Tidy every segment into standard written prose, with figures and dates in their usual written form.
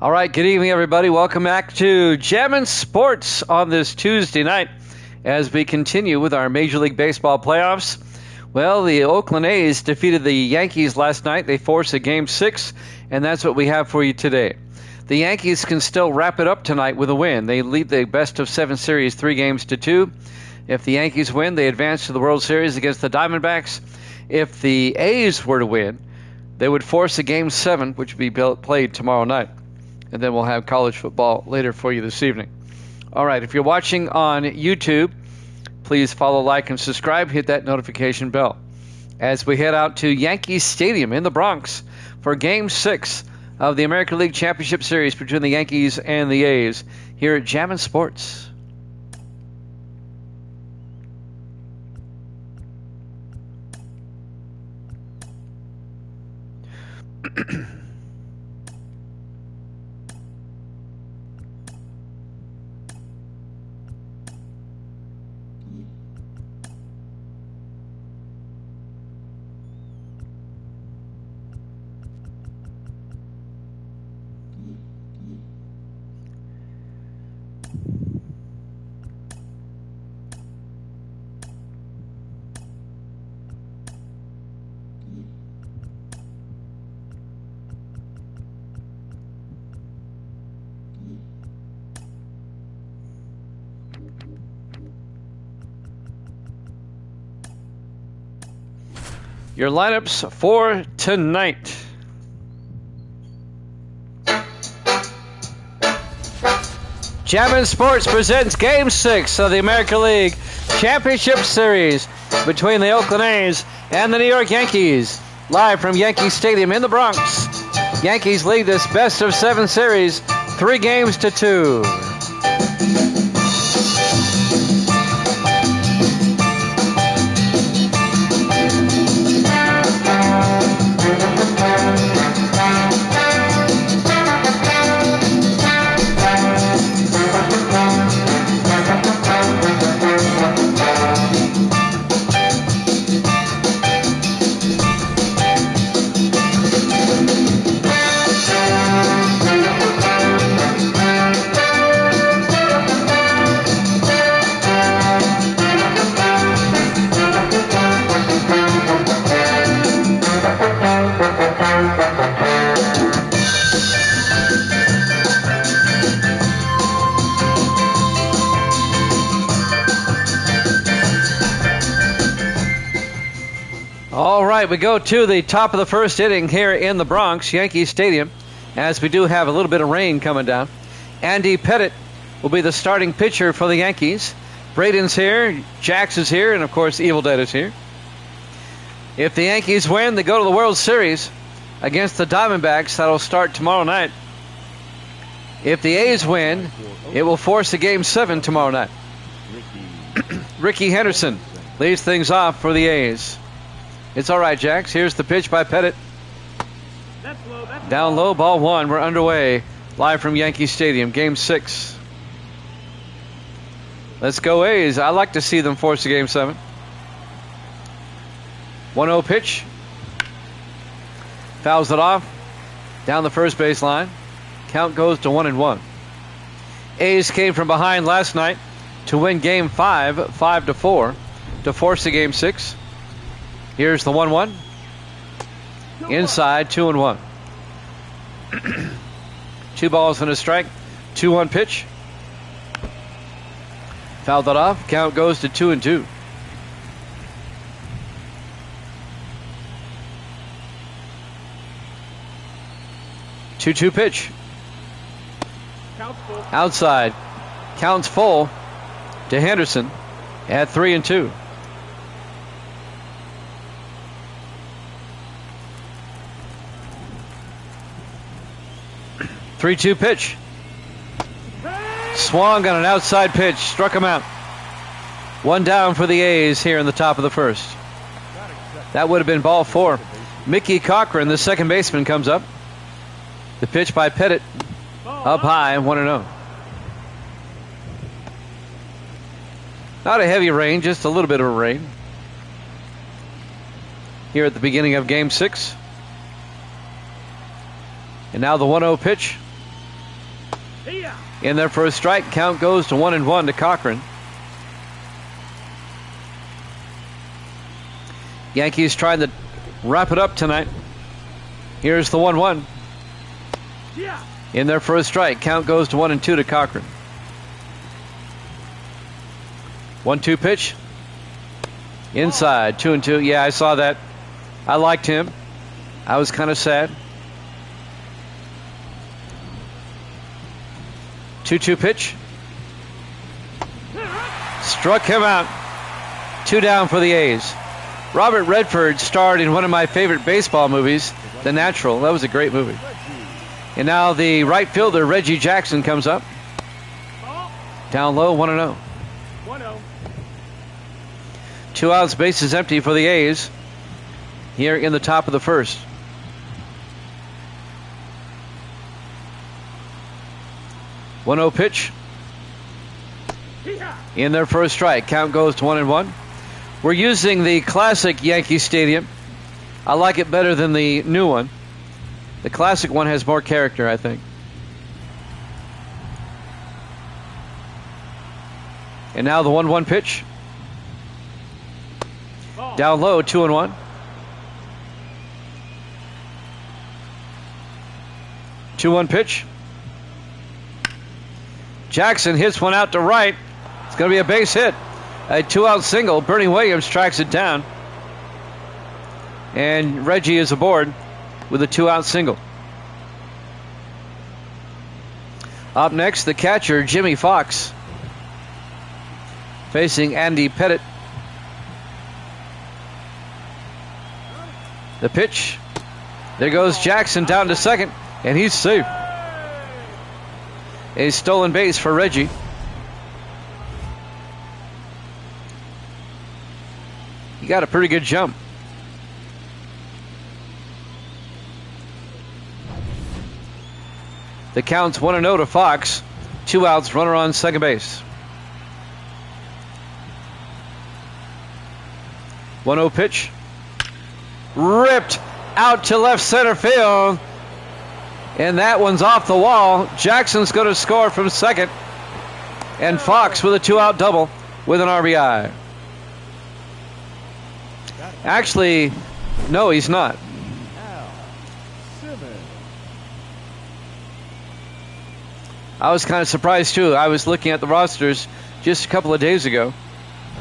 All right, good evening, everybody. Welcome back to Jammin' Sports on this Tuesday night as we continue with our Major League Baseball playoffs. Well, the Oakland A's defeated the Yankees last night. They forced a Game 6, and that's what we have for you today. The Yankees can still wrap it up tonight with a win. They lead the best-of-7 series 3-2. If the Yankees win, they advance to the World Series against the Diamondbacks. If the A's were to win, they would force a Game 7, which would be played tomorrow night. And then we'll have college football later for you this evening. All right, if you're watching on YouTube, please follow, like, and subscribe. Hit that notification bell. As we head out to Yankee Stadium in the Bronx for Game 6 of the American League Championship Series between the Yankees and the A's here at Jammin' Sports. Your lineups for tonight. Jammin' Sports presents Game 6 of the American League Championship Series between the Oakland A's and the New York Yankees. Live from Yankee Stadium in the Bronx. Yankees lead this best-of-7 series 3-2. All right, we go to the top of the first inning here in the Bronx, Yankee Stadium, as we do have a little bit of rain coming down. Andy Pettitte will be the starting pitcher for the Yankees. Braden's here, Jax is here, and of course Evil Dead is here. If the Yankees win, they go to the World Series against the Diamondbacks. That'll start tomorrow night. If the A's win, it will force a Game 7 tomorrow night. Ricky Henderson leads things off for the A's. It's all right, Jax. Here's the pitch by Pettitte. Down low, ball one. We're underway. Live from Yankee Stadium, Game 6. Let's go A's. I like to see them force a Game 7. 1-0 pitch. Fouls it off. Down the first base line. Count goes to 1-1. A's came from behind last night to win Game 5, 5-4, to force a Game 6. Here's the 1-1. Inside, 2-1. 2 balls and a strike. 2-1 pitch. Fouled that off. Count goes to 2-2. Two-two pitch. Outside. Counts full to Henderson at 3-2. 3-2 pitch. Swung on an outside pitch. Struck him out. 1 down for the A's here in the top of the first. That would have been ball 4. Mickey Cochran, the second baseman, comes up. The pitch by Pettitte. Up high, 1-0. Not a heavy rain, just a little bit of a rain. Here at the beginning of Game 6. And now the 1-0 pitch. In there for a strike. Count goes to 1-1 to Cochran. Yankees trying to wrap it up tonight. Here's the 1-1. In there for a strike. Count goes to 1-2 to Cochran. 1-2 pitch. Inside. 2-2. Yeah, I saw that. I liked him. I was kind of sad. 2-2 pitch. Struck him out. 2 down for the A's. Robert Redford starred in one of my favorite baseball movies, The Natural. That was a great movie. And now the right fielder, Reggie Jackson, comes up. Down low, 1-0. 2 outs, bases empty for the A's here in the top of the first. One-0 pitch. In there for a strike. Count goes to 1-1. We're using the classic Yankee Stadium. I like it better than the new one. The classic one has more character, I think. And now the 1-1 pitch. Down low, 2-1. 2-1 pitch. Jackson hits one out to right. It's going to be a base hit. A 2-out single. Bernie Williams tracks it down. And Reggie is aboard with a 2-out single. Up next, the catcher, Jimmy Fox, facing Andy Pettit. The pitch. There goes Jackson down to second, and he's safe. A stolen base for Reggie. He got a pretty good jump. The count's 1-0 to Fox. 2 outs, runner on second base. 1-0 pitch. Ripped out to left center field. And that one's off the wall. Jackson's going to score from second. And Fox with a 2-out double with an RBI. Actually, no, he's not. I was kind of surprised too. I was looking at the rosters just a couple of days ago.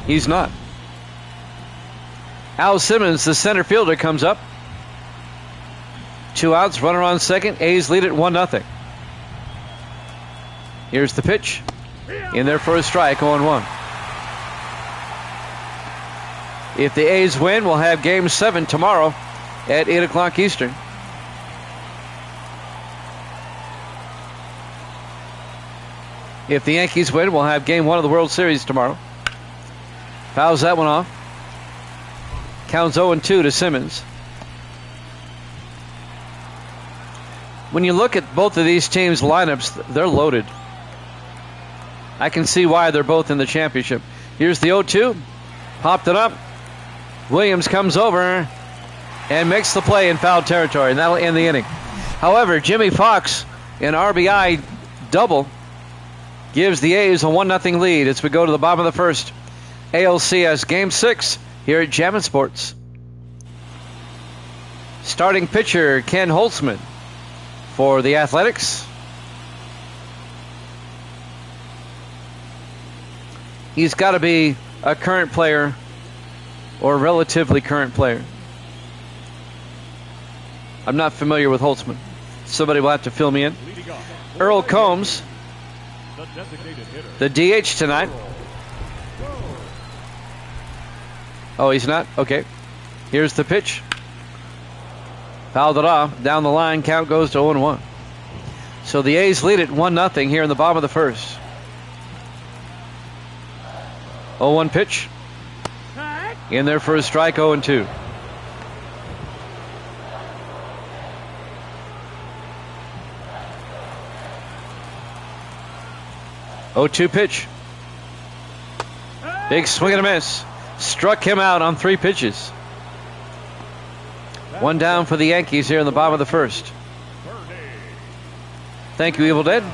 He's not. Al Simmons, the center fielder, comes up. 2 outs, runner on second. A's lead it 1-0. Here's the pitch. In there for a strike, 0-1. If the A's win, we'll have Game 7 tomorrow at 8 o'clock Eastern. If the Yankees win, we'll have Game 1 of the World Series tomorrow. Fouls that one off. Counts 0-2 to Simmons. When you look at both of these teams' lineups, they're loaded. I can see why they're both in the championship. Here's the 0-2. Popped it up. Williams comes over and makes the play in foul territory, and that'll end the inning. However, Jimmy Fox, an RBI double, gives the A's a 1-0 lead as we go to the bottom of the first. ALCS Game 6 here at Jammin' Sports. Starting pitcher Ken Holtzman for the Athletics. He's got to be a current player or a relatively current player. I'm not familiar with Holtzman. Somebody will have to fill me in. Earl Combs, the DH tonight. Oh, he's not? Okay. Here's the pitch. Fouled it off. Down the line, count goes to 0-1. So the A's lead it 1-0 here in the bottom of the first. 0-1 pitch. In there for a strike, 0-2. Oh-2 pitch. Big swing and a miss. Struck him out on 3 pitches. 1 down for the Yankees here in the bottom of the first. Thank you, Evil Dead.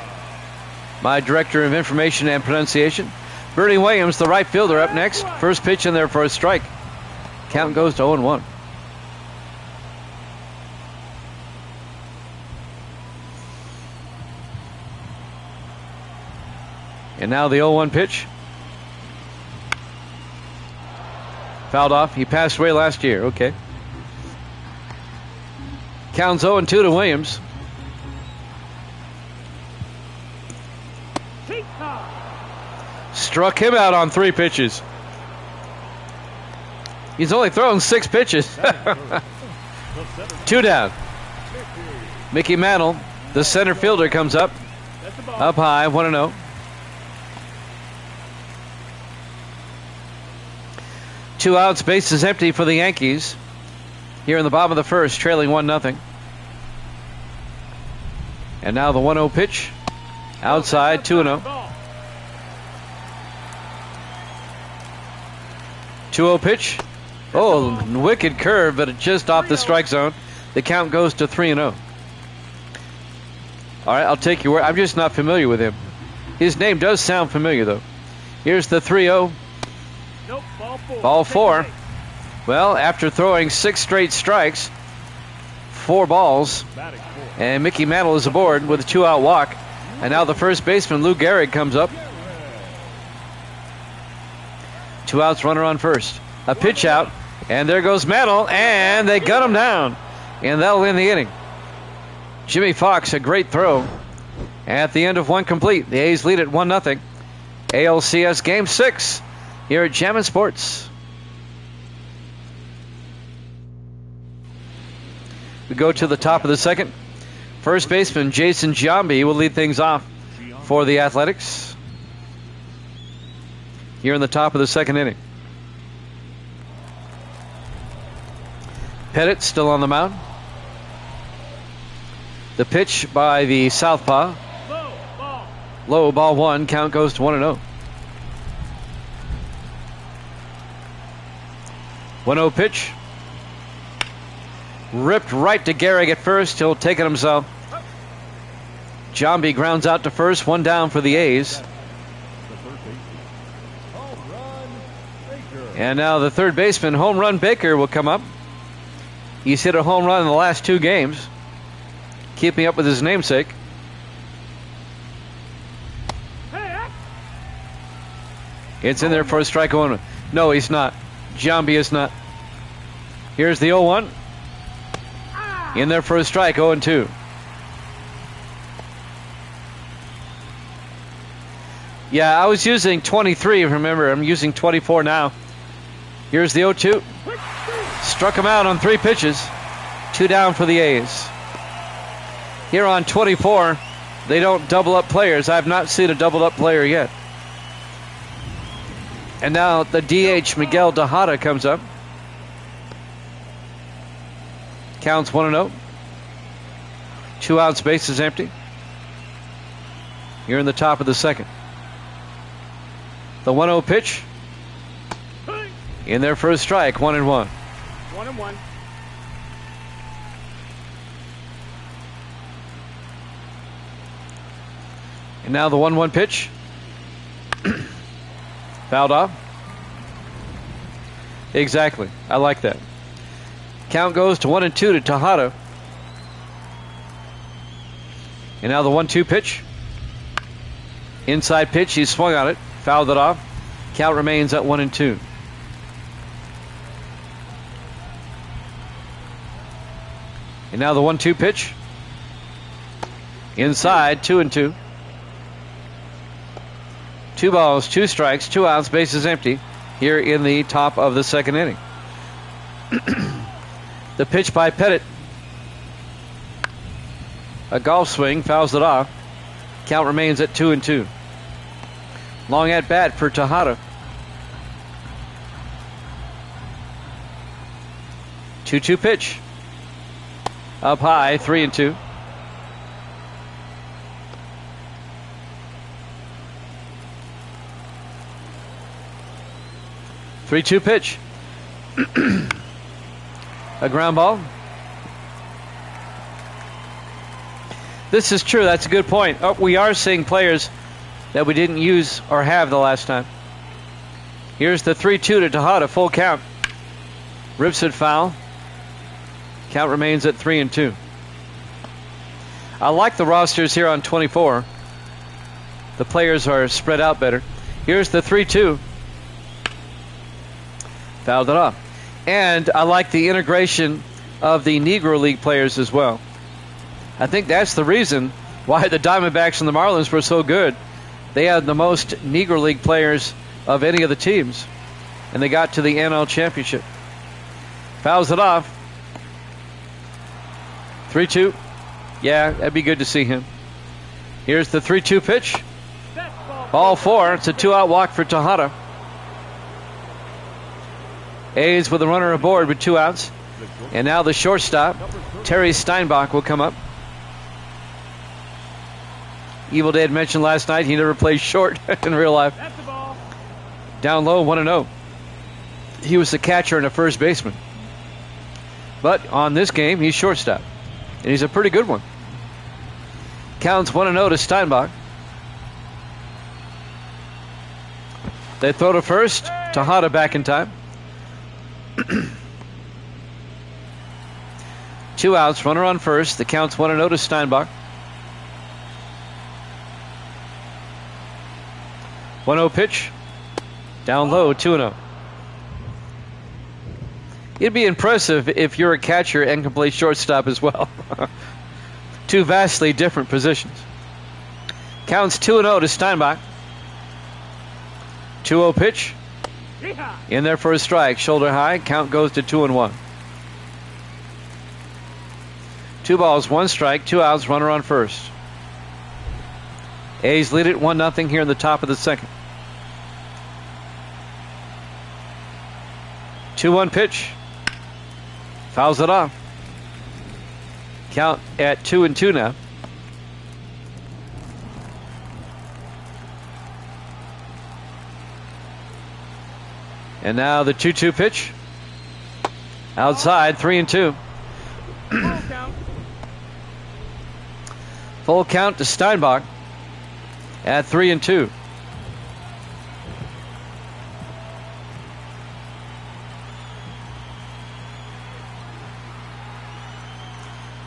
my director of information and pronunciation. Bernie Williams, the right fielder, up next. First pitch in there for a strike. Count goes to 0-1. And now the 0-1 pitch. Fouled off. He passed away last year. Okay. Counts 0-2 to Williams. Struck him out on 3 pitches. He's only thrown 6 pitches. 2 down. Mickey Mantle, the center fielder, comes up. Up high, 1-0. Two outs, bases empty for the Yankees. Here in the bottom of the first, trailing 1-0. And now the 1-0 pitch. Outside, 2-0. 2-0 pitch. Oh, wicked curve, but just off the strike zone. The count goes to 3-0. All right, I'll take your word. I'm just not familiar with him. His name does sound familiar, though. Here's the 3-0. Nope, ball 4. Well, after throwing 6 straight strikes, 4 balls, and Mickey Mantle is aboard with a 2-out walk. And now the first baseman, Lou Gehrig, comes up. 2 outs, runner on first. A pitch out, and there goes Mantle, and they gun him down. And that'll end the inning. Jimmy Fox, a great throw. At the end of 1 complete, the A's lead at 1-0. ALCS Game 6 here at Jammin' Sports. We go to the top of the second. First baseman Jason Giambi will lead things off for the Athletics here in the top of the second inning. Pettit still on the mound. The pitch by the southpaw. Low, ball 1. Count goes to 1-0. 1-0 pitch. Ripped right to Gehrig at first. He'll take it himself. Giambi grounds out to first. 1 down for the A's. And now the third baseman, Home Run Baker, will come up. He's hit a home run in the last 2 games, keeping up with his namesake. It's in there for a strike 1. No, he's not. Giambi is not. Here's the 0-1. In there for a strike, 0-2. Yeah, I was using 23, remember. I'm using 24 now. Here's the 0-2. Struck him out on 3 pitches. 2 down for the A's. Here on 24, they don't double up players. I have not seen a doubled up player yet. And now the DH, Miguel Tejada, comes up. Counts 1-0. 2 outs, base is empty. Here in the top of the second. The 1-0 pitch. In there for a strike, 1-1. 1-1. And now the 1-1 pitch. Fouled off. Exactly. I like that. Count goes to 1-2 to Tejada. And now the 1-2 pitch. Inside pitch. He swung on it. Fouled it off. Count remains at 1-2. And now the 1-2 pitch. Inside, 2-2. 2 balls, 2 strikes, 2 outs, bases empty here in the top of the second inning. The pitch by Pettit. A golf swing, fouls it off. Count remains at 2-2. Long at bat for Tejada. 2-2 pitch. Up high, 3-2. Three-two pitch. A ground ball. This is true. That's a good point. Oh, we are seeing players that we didn't use or have the last time. Here's the 3-2 to Tejada, full count. Rips it foul. Count remains at 3-2. I like the rosters here on 24. The players are spread out better. Here's the 3-2. Fouled it off. And I like the integration of the Negro League players as well. I think that's the reason why the Diamondbacks and the Marlins were so good. They had the most Negro League players of any of the teams, and they got to the NL Championship. Fouls it off. 3-2. Yeah, that'd be good to see him. Here's the 3-2 pitch. Ball 4. It's a 2-out walk for Tejada. A's with a runner aboard with 2 outs. And now the shortstop, Terry Steinbach, will come up. Evil Dad mentioned last night he never plays short in real life. Down low, 1-0. He was the catcher and a first baseman. But on this game, he's shortstop. And he's a pretty good one. Counts 1-0 to Steinbach. They throw to first. Tejada back in time. 2 outs, runner on first. The count's 1-0 to Steinbach. 1-0 pitch. Down low, 2-0. It'd be impressive if you're a catcher and can play shortstop as well. 2 vastly different positions. Counts 2-0 to Steinbach. 2-0 pitch. In there for a strike. Shoulder high. Count goes to 2-1. 2 balls, 1 strike, 2 outs, runner on first. A's lead it 1-0 here in the top of the second. 2-1 pitch. Fouls it off. Count at 2-2 now. And now the 2-2 pitch. Outside, 3-2. Full count to Steinbach at 3-2.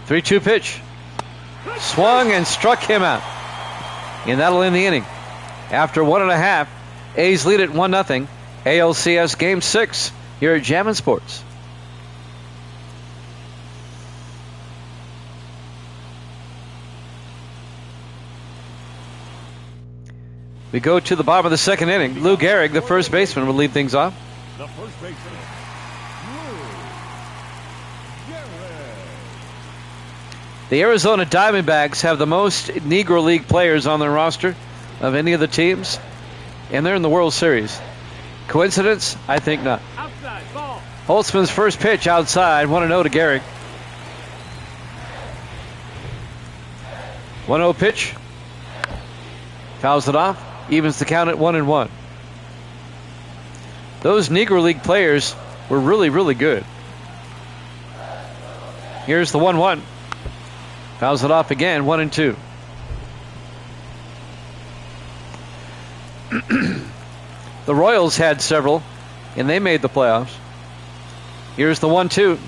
Three-two pitch. Swung and struck him out. And that'll end the inning. After 1.5, A's lead it 1-0. ALCS Game 6 here at Jammin' Sports. We go to the bottom of the second inning. Lou Gehrig, the first baseman, will lead things off. The first baseman, Lou Gehrig. The Arizona Diamondbacks have the most Negro League players on their roster of any of the teams, and they're in the World Series. Coincidence? I think not. Outside, ball. Holtzman's first pitch outside, 1-0 to Gehrig. 1-0 pitch. Fouls it off. Evens the count at 1-1. Those Negro League players were really, really good. Here's the 1-1. Fouls it off again, 1-2. The Royals had several, and they made the playoffs. Here's the 1-2.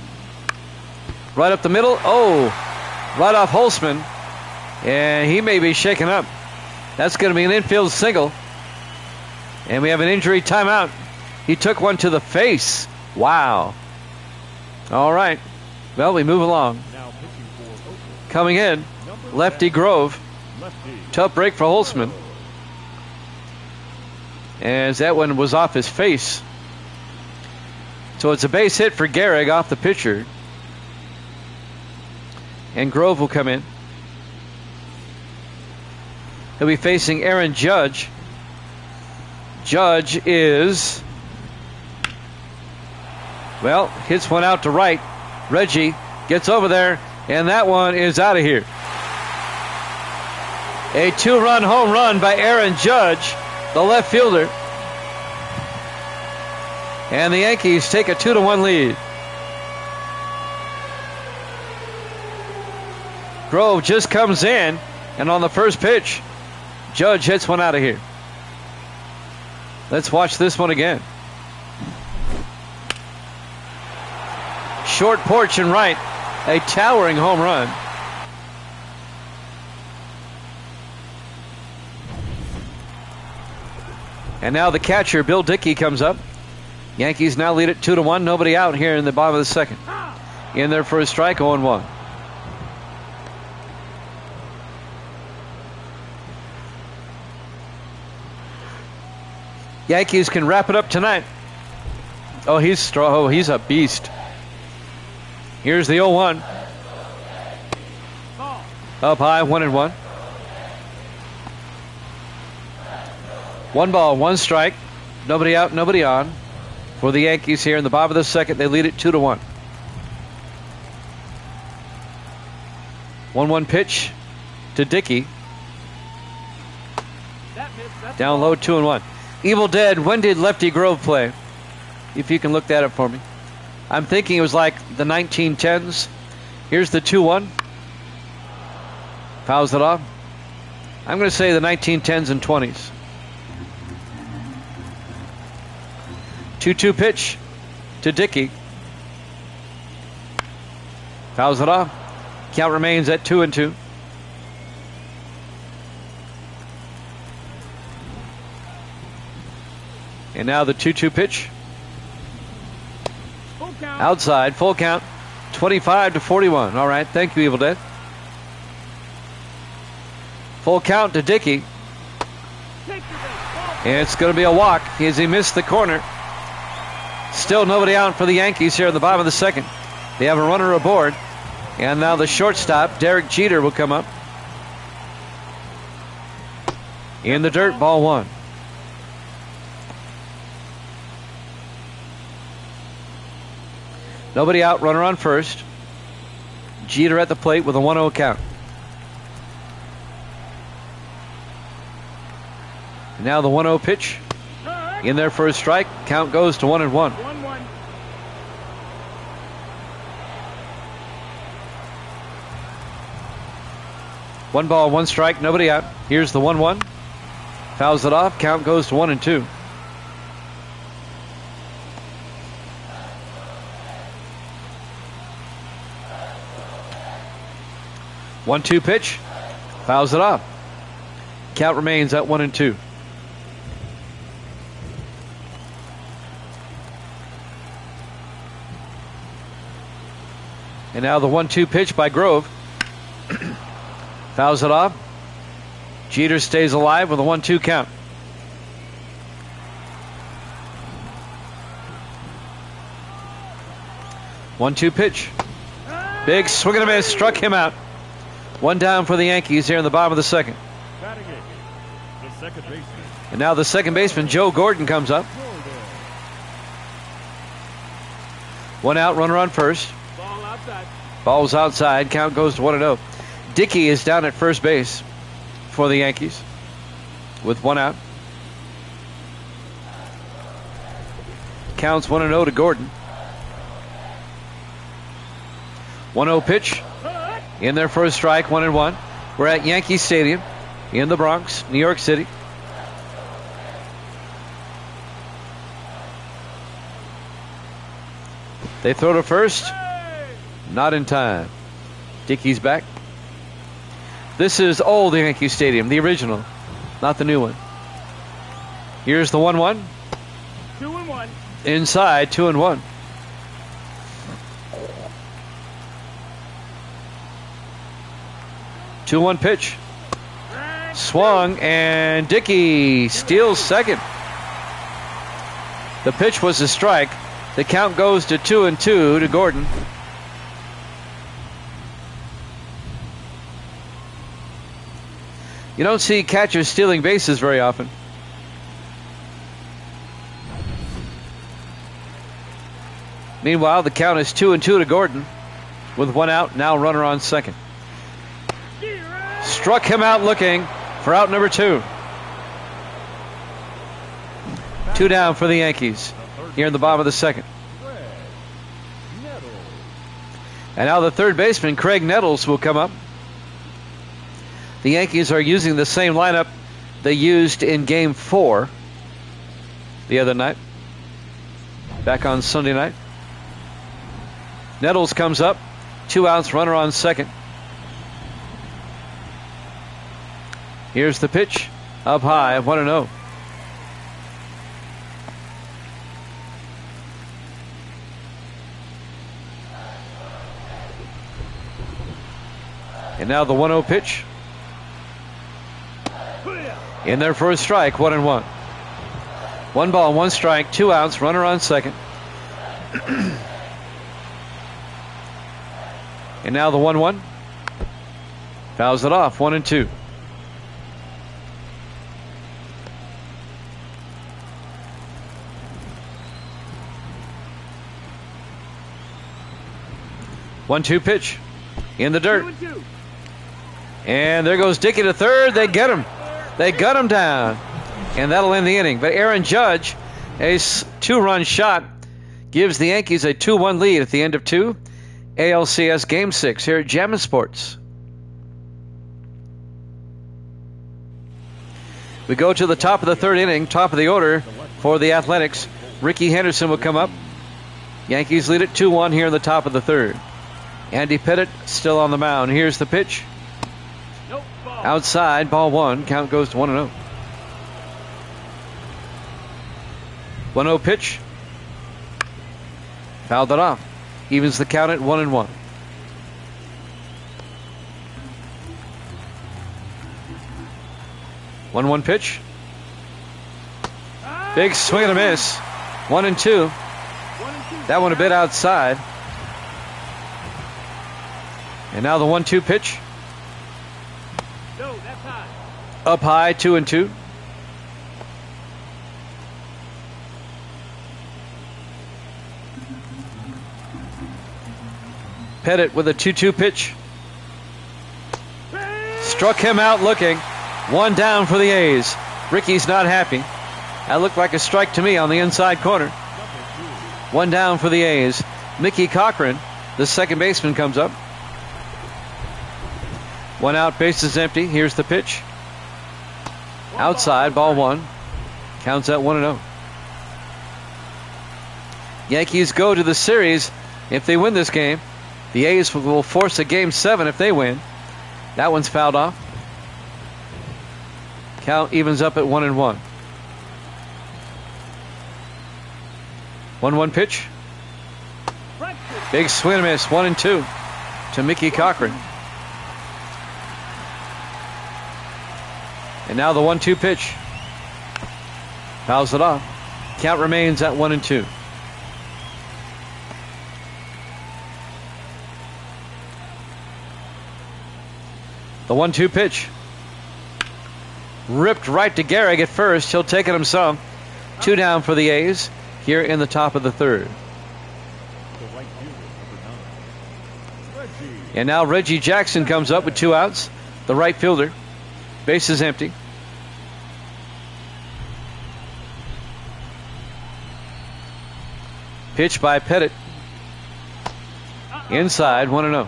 Right up the middle. Oh, right off Holtzman. And he may be shaken up. That's going to be an infield single. And we have an injury timeout. He took one to the face. Wow. All right. Well, we move along. Coming in, lefty Grove. Tough break for Holtzman, as that one was off his face. So it's a base hit for Gehrig off the pitcher. And Grove will come in. He'll be facing Aaron Judge. Judge is, well, hits one out to right. Reggie gets over there, and that one is out of here. A 2-run home run by Aaron Judge, the left fielder. And the Yankees take a 2-1 lead. Grove just comes in, and on the first pitch, Judge hits one out of here. Let's watch this one again. Short porch and right. A towering home run. And now the catcher, Bill Dickey, comes up. Yankees now lead it 2-1. Nobody out here in the bottom of the second. In there for a strike, 0-1. Yankees can wrap it up tonight. Oh, he's a beast. Here's the 0-1. Up high, 1-1. 1 ball, 1 strike. Nobody out, nobody on. For the Yankees here in the bottom of the second, they lead it 2-1. 1-1 pitch to Dickey. Down low, 2-1. Evil Dead, when did Lefty Grove play? If you can look that up for me. I'm thinking it was like the 1910s. Here's the 2-1. Fouls it off. I'm going to say the 1910s and 20s. 2-2 pitch to Dickey. Fouls it off. Count remains at 2-2. And now the 2-2 pitch. Outside, full count. 25-41. All right, thank you, Evil Dead. Full count to Dickey. And it's going to be a walk as he missed the corner. Still nobody out for the Yankees here in the bottom of the second. They have a runner aboard. And now the shortstop, Derek Jeter, will come up. In the dirt, ball 1. Nobody out, runner on first. Jeter at the plate with a 1-0 count. And now the 1-0 pitch. In there for a strike. Count goes to 1-1. 1 ball, 1 strike, nobody out. Here's the 1-1. Fouls it off. Count goes to 1-2. One-two pitch. Fouls it off. Count remains at 1-2. And now the 1-2 pitch by Grove. Fouls it off. Jeter stays alive with a 1-2 count. One-two pitch. Big swing and a miss. Struck him out. 1 down for the Yankees here in the bottom of the second. And now the second baseman, Joe Gordon, comes up. 1 out, runner on first. Ball's outside. Count goes to 1-0. Dickey is down at first base for the Yankees with 1 out. Counts 1-0 to Gordon. 1-0 pitch. In there for a strike, 1-1. We're at Yankee Stadium in the Bronx, New York City. They throw to first. Not in time. Dickey's back. This is old Yankee Stadium, the original, not the new one. Here's the 1-1. 2-1. Inside, 2-1. Two-one pitch. Swung, and Dickey steals second. The pitch was a strike. The count goes to 2-2 to Gordon. You don't see catchers stealing bases very often. Meanwhile, the count is 2-2 to Gordon with 1 out. Now runner on second. Struck him out looking for out number 2. 2 down for the Yankees here in the bottom of the second. And now the third baseman, Craig Nettles, will come up. The Yankees are using the same lineup they used in Game 4 the other night, back on Sunday night. Nettles comes up, 2 outs, runner on second. Here's the pitch, up high, 1-0. And now the 1-0 pitch. In there for a strike, 1-1. 1 ball, 1 strike, 2 outs, runner on second. And now the 1-1. Fouls it off, 1-2. One-two pitch in the dirt. And there goes Dickey to third. They get him. They gut him down. And that'll end the inning. But Aaron Judge, a 2-run shot, gives the Yankees a 2-1 lead at the end of 2. ALCS Game 6 here at Jammin' Sports. We go to the top of the 3rd inning, top of the order for the Athletics. Ricky Henderson will come up. Yankees lead at 2-1 here in the top of the 3rd. Andy Pettit still on the mound. Here's the pitch. Outside, ball 1. Count goes to 1-0. 1-0 pitch. Fouled it off. Evens the count at 1-1. One pitch. Big swing and a miss. 1-2. That one a bit outside. And now the 1-2 pitch. Up high, 2-2. Pettit with a 2-2 pitch. Struck him out looking. 1 down for the A's. Ricky's not happy. That looked like a strike to me on the inside corner. 1 down for the A's. Mickey Cochran, the second baseman, comes up. 1 out, bases empty. Here's the pitch. Outside, ball 1. Counts at 1-0. Yankees go to the series if they win this game. The A's will force a Game 7 if they win. That one's fouled off. Count evens up at 1-1. 1-1 pitch. Big swing and miss. 1-2 to Mickey Cochran. And now the 1-2 pitch. Fouls it off. Count remains at 1-2. The 1-2 pitch. Ripped right to Gehrig at first. He'll take it himself. 2 down for the A's here in the top of the 3rd. And now Reggie Jackson comes up with 2 outs. The right fielder. Base is empty. Pitch by Pettit. Inside, 1-0.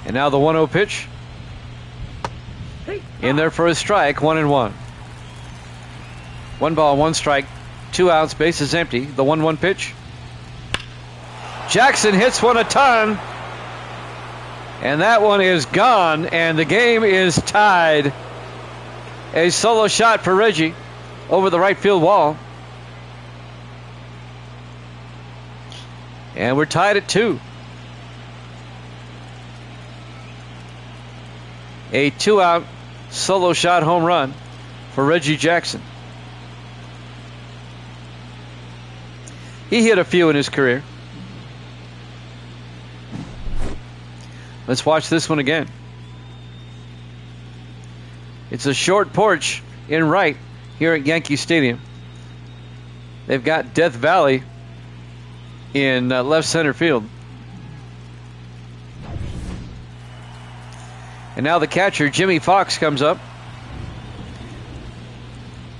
And now the 1-0 pitch. In there for a strike, 1-1. 1 ball, 1 strike, 2 outs, base is empty. The 1-1 pitch. Jackson hits one a ton. And that one is gone, and the game is tied. A solo shot for Reggie over the right field wall. And we're tied at 2. A 2-out solo shot home run for Reggie Jackson. He hit a few in his career. Let's watch this one again. It's a short porch in right here at Yankee Stadium. They've got Death Valley in left center field. And now the catcher, Jimmy Fox, comes up.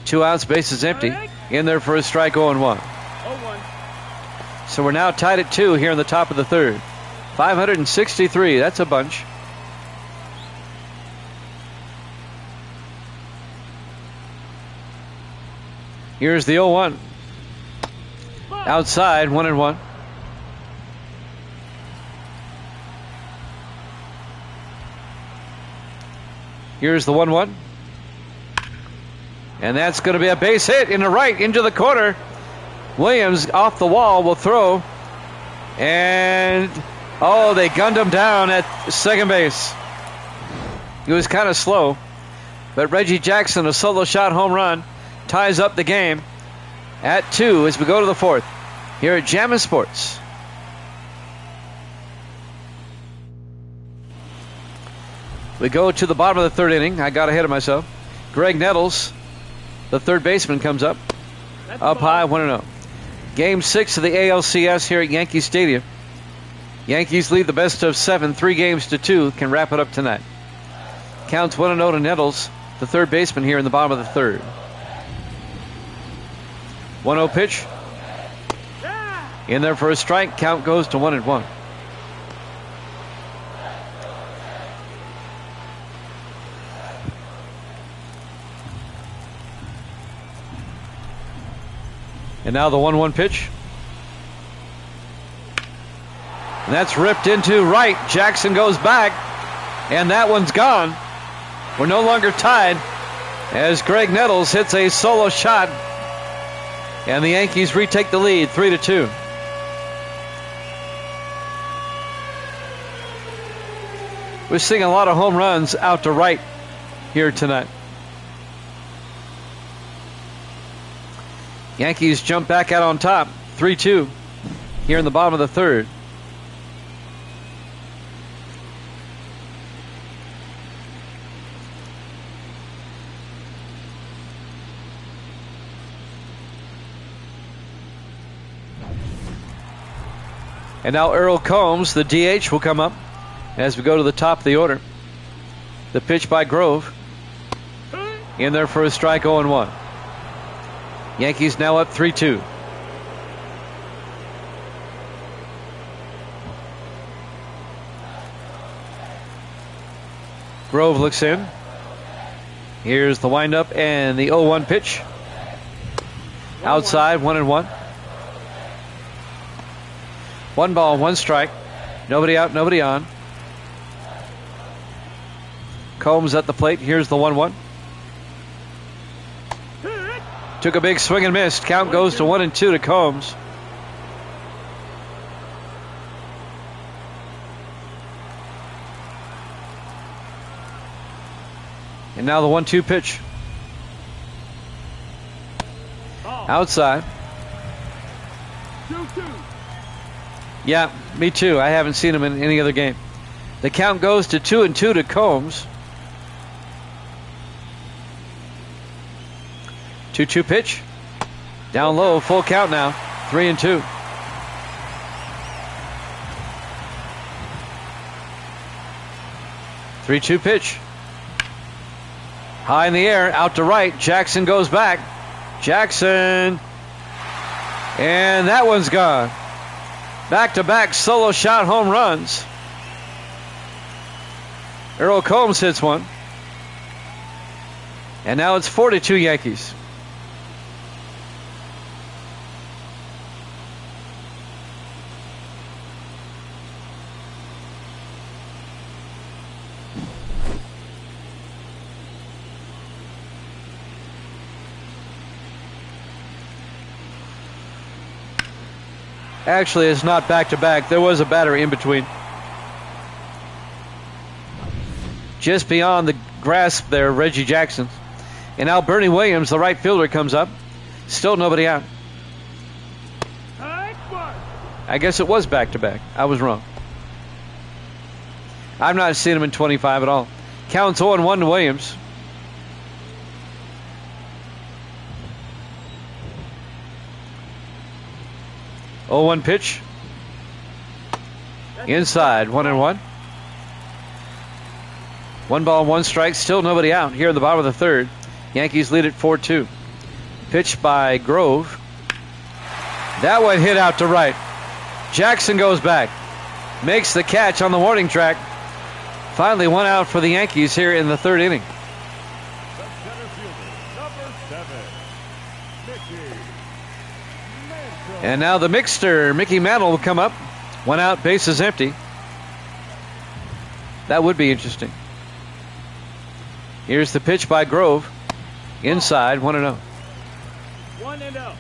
2 outs, base is empty. In there for a strike, 0-1. So we're now tied at 2 here in the top of the 3rd. 563. That's a bunch. Here's the 0-1. Outside, 1-1. Here's the 1-1. And that's going to be a base hit in the right into the corner. Williams off the wall will throw. And, oh, they gunned him down at second base. He was kind of slow. But Reggie Jackson, a solo shot home run, ties up the game at 2 as we go to the 4th here at Jammin' Sports. We go to the bottom of the 3rd inning. I got ahead of myself. Greg Nettles, the third baseman, comes up high, 1-0. Game 6 of the ALCS here at Yankee Stadium. Yankees lead the best of 7, 3 games to 2. Can wrap it up tonight. Counts 1-0 to Nettles, the third baseman here in the bottom of the 3rd. 1-0 pitch. In there for a strike. Count goes to 1-1. And now the 1-1 pitch. And that's ripped into right. Jackson goes back. And that one's gone. We're no longer tied as Greg Nettles hits a solo shot. And the Yankees retake the lead 3-2. We're seeing a lot of home runs out to right here tonight. Yankees jump back out on top, 3-2 here in the bottom of the 3rd. And now Earl Combs, the DH, will come up as we go to the top of the order. The pitch by Grove. In there for a strike, 0-1. Yankees now up 3-2. Grove looks in. Here's the windup and the 0-1 pitch. Outside, 1-1. 1 ball, 1 strike. Nobody out, nobody on. Combs at the plate. Here's the 1-1. Took a big swing and missed. Count goes to 1-2 to Combs. And now the 1-2 pitch. Outside. 2-2. Yeah, me too. I haven't seen him in any other game. The count goes to 2-2 to Combs. 2-2 pitch. Down low, full count now. 3-2. Three-two pitch. High in the air, out to right. Jackson goes back. Jackson. And that one's gone. Back-to-back solo shot home runs. Earl Combs hits one. And now it's 4-2 Yankees. Actually, it's not back-to-back. There was a batter in between. Just beyond the grasp there, Reggie Jackson. And now Bernie Williams, the right fielder, comes up. Still nobody out. I guess it was back-to-back. I was wrong. I've not seen him in 25 at all. Counts 0-1 to Williams. Oh, 1 pitch. Inside, 1-1. 1 ball, 1 strike. Still nobody out here in the bottom of the 3rd. Yankees lead at 4-2. Pitch by Grove. That one hit out to right. Jackson goes back. makes the catch on the warning track. Finally, one out for the Yankees here in the third inning. The center fielder, number 7, Mickey Mantle. And now the mixer, Mickey Mantle, will come up. One out, bases empty. That would be interesting. Here's the pitch by Grove. Inside, 1-0. 1-0.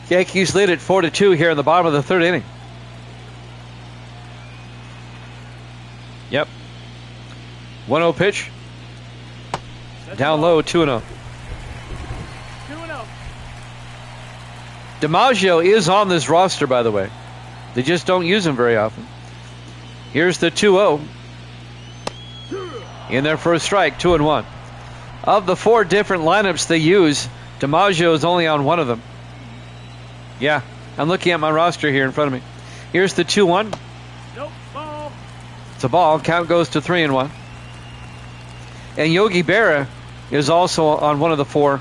Yankees lead at 4-2 here in the bottom of the third inning. Yep. 1-0 pitch. Down low, 2-0. 2-0. DiMaggio is on this roster, by the way. They just don't use him very often. Here's the 2-0. In their first strike, 2-1. Of the 4 different lineups they use, DiMaggio is only on one of them. Yeah, I'm looking at my roster here in front of me. Here's the 2-1. Nope, ball. It's a ball. Count goes to 3-1. And Yogi Berra is also on one of the 4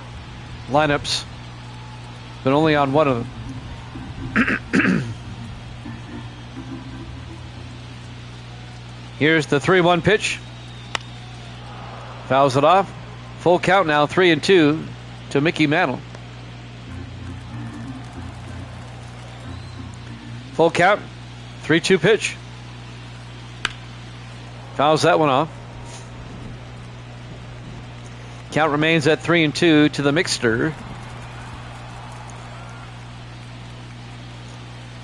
lineups, but only on one of them. Here's the 3-1 pitch. Fouls it off. Full count now, 3-2 to Mickey Mantle. Full count, 3-2 pitch. Fouls that one off. Count remains at 3-2 to the mixer.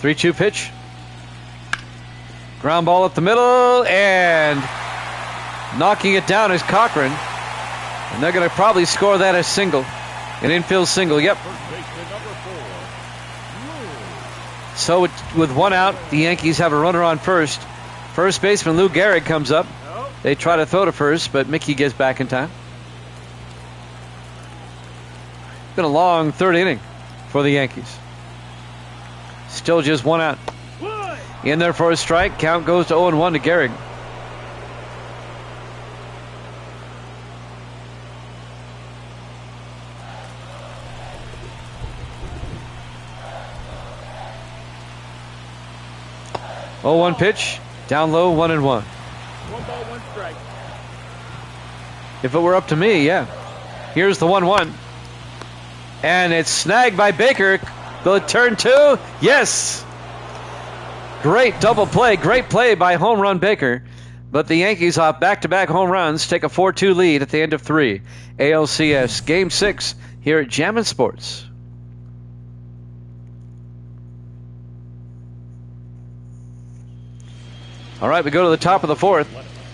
3-2 pitch. Ground ball up the middle, and knocking it down is Cochran. And they're going to probably score that as single. An infield single, yep. First baseman, number 4, So with one out, the Yankees have a runner on first. First baseman Lou Gehrig comes up. Lou. They try to throw to first, but Mickey gets back in time. Been a long third inning for the Yankees. Still just one out. Wood. In there for a strike. Count goes to 0-1 to Gehrig. Oh, 1 pitch. Down low, 1-1. 1 ball, 1 strike. If it were up to me, yeah. Here's the 1-1. And it's snagged by Baker. Will it turn 2? Yes. Great double play. Great play by home run Baker. But the Yankees off back-to-back home runs take a 4-2 lead at the end of 3. ALCS Game 6 here at Jammin' Sports. All right, we go to the top of the 4th.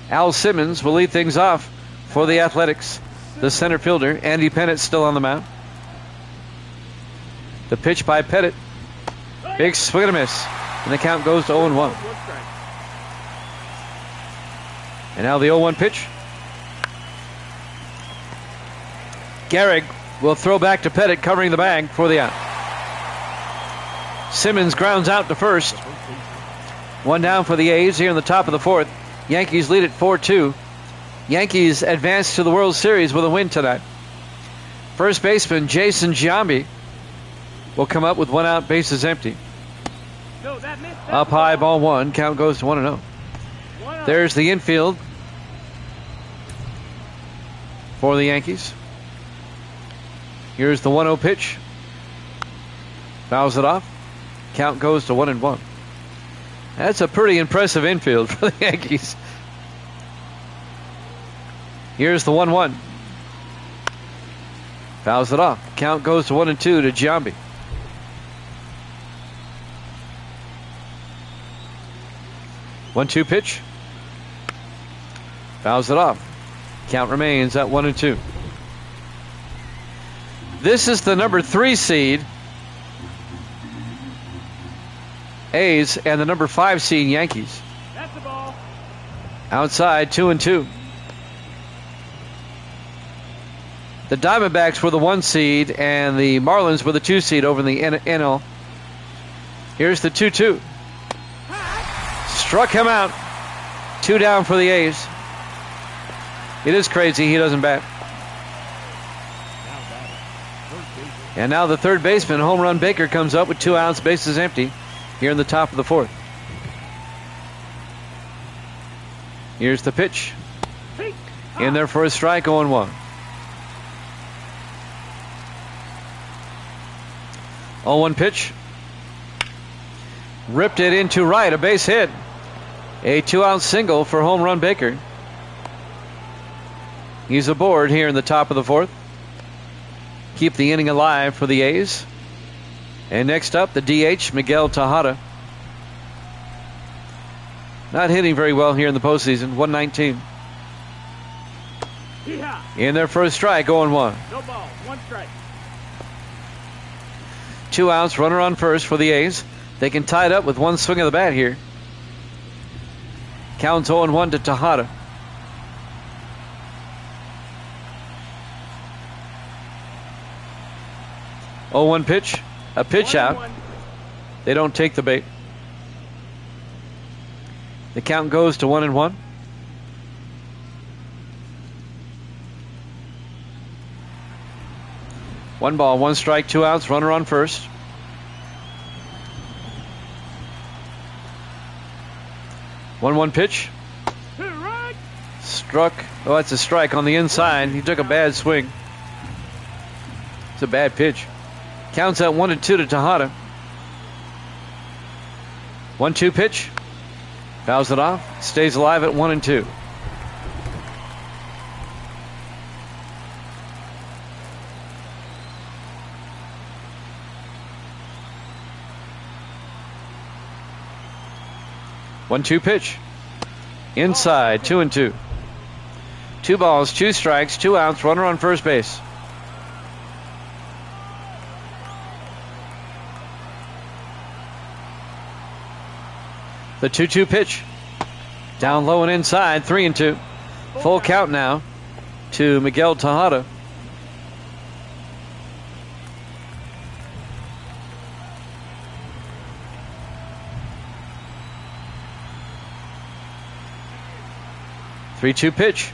Al Simmons will lead things off for the Athletics. The center fielder, Andy Pettit, still on the mound. The pitch by Pettit. Big swing and a miss. And the count goes to 0-1. 1 strike. And now the 0-1 pitch. Gehrig will throw back to Pettit, covering the bag for the out. Simmons grounds out to first. 1 down for the A's here in the top of the 4th. Yankees lead at 4-2. Yankees advance to the World Series with a win tonight. First baseman Jason Giambi will come up with 1 out, bases empty. No, that missed. Up high, ball 1. Count goes to 1-0. There's the infield for the Yankees. Here's the 1-0 pitch. Fouls it off. Count goes to 1-1. That's a pretty impressive infield for the Yankees. Here's the 1-1. Fouls it off. Count goes to 1-2 to Giambi. One-two pitch. Fouls it off. Count remains at 1-2. This is the number 3 seed, A's, and the number 5 seed, Yankees. That's the ball. Outside, 2-2. The Diamondbacks were the 1 seed, and the Marlins were the 2 seed over in the NL. Here's the 2-2. Struck him out. 2 down for the A's. It is crazy he doesn't bat. Now batting. First baseman, And now the third baseman, home run Baker, comes up with 2 outs, bases empty here in the top of the 4th. Here's the pitch. In there for a strike, 0-1. 0-1 pitch. Ripped it into right, a base hit. A 2-out single for home run Baker. He's aboard here in the top of the 4th. Keep the inning alive for the A's. And next up, the DH, Miguel Tejada. Not hitting very well here in the postseason, 119. In their first strike, 0-1. No ball, 1 strike. 2 outs, runner on first for the A's. They can tie it up with 1 swing of the bat here. Counts 0-1 to Tejada. Oh, 0-1 pitch. A pitch out. They don't take the bait. The count goes to 1-1. One ball, 1 strike, 2 outs, runner on first. 1-1 pitch. Struck. Oh, that's a strike on the inside. He took a bad swing. It's a bad pitch. Counts at 1-2 to Tejada. 1-2 pitch. Fouls it off. Stays alive at 1-2. One-two pitch. Inside, 2-2. 2 balls, 2 strikes, 2 outs, runner on first base. The 2-2 pitch. Down low and inside, 3-2. Full count now to Miguel Tejada. Three-two pitch.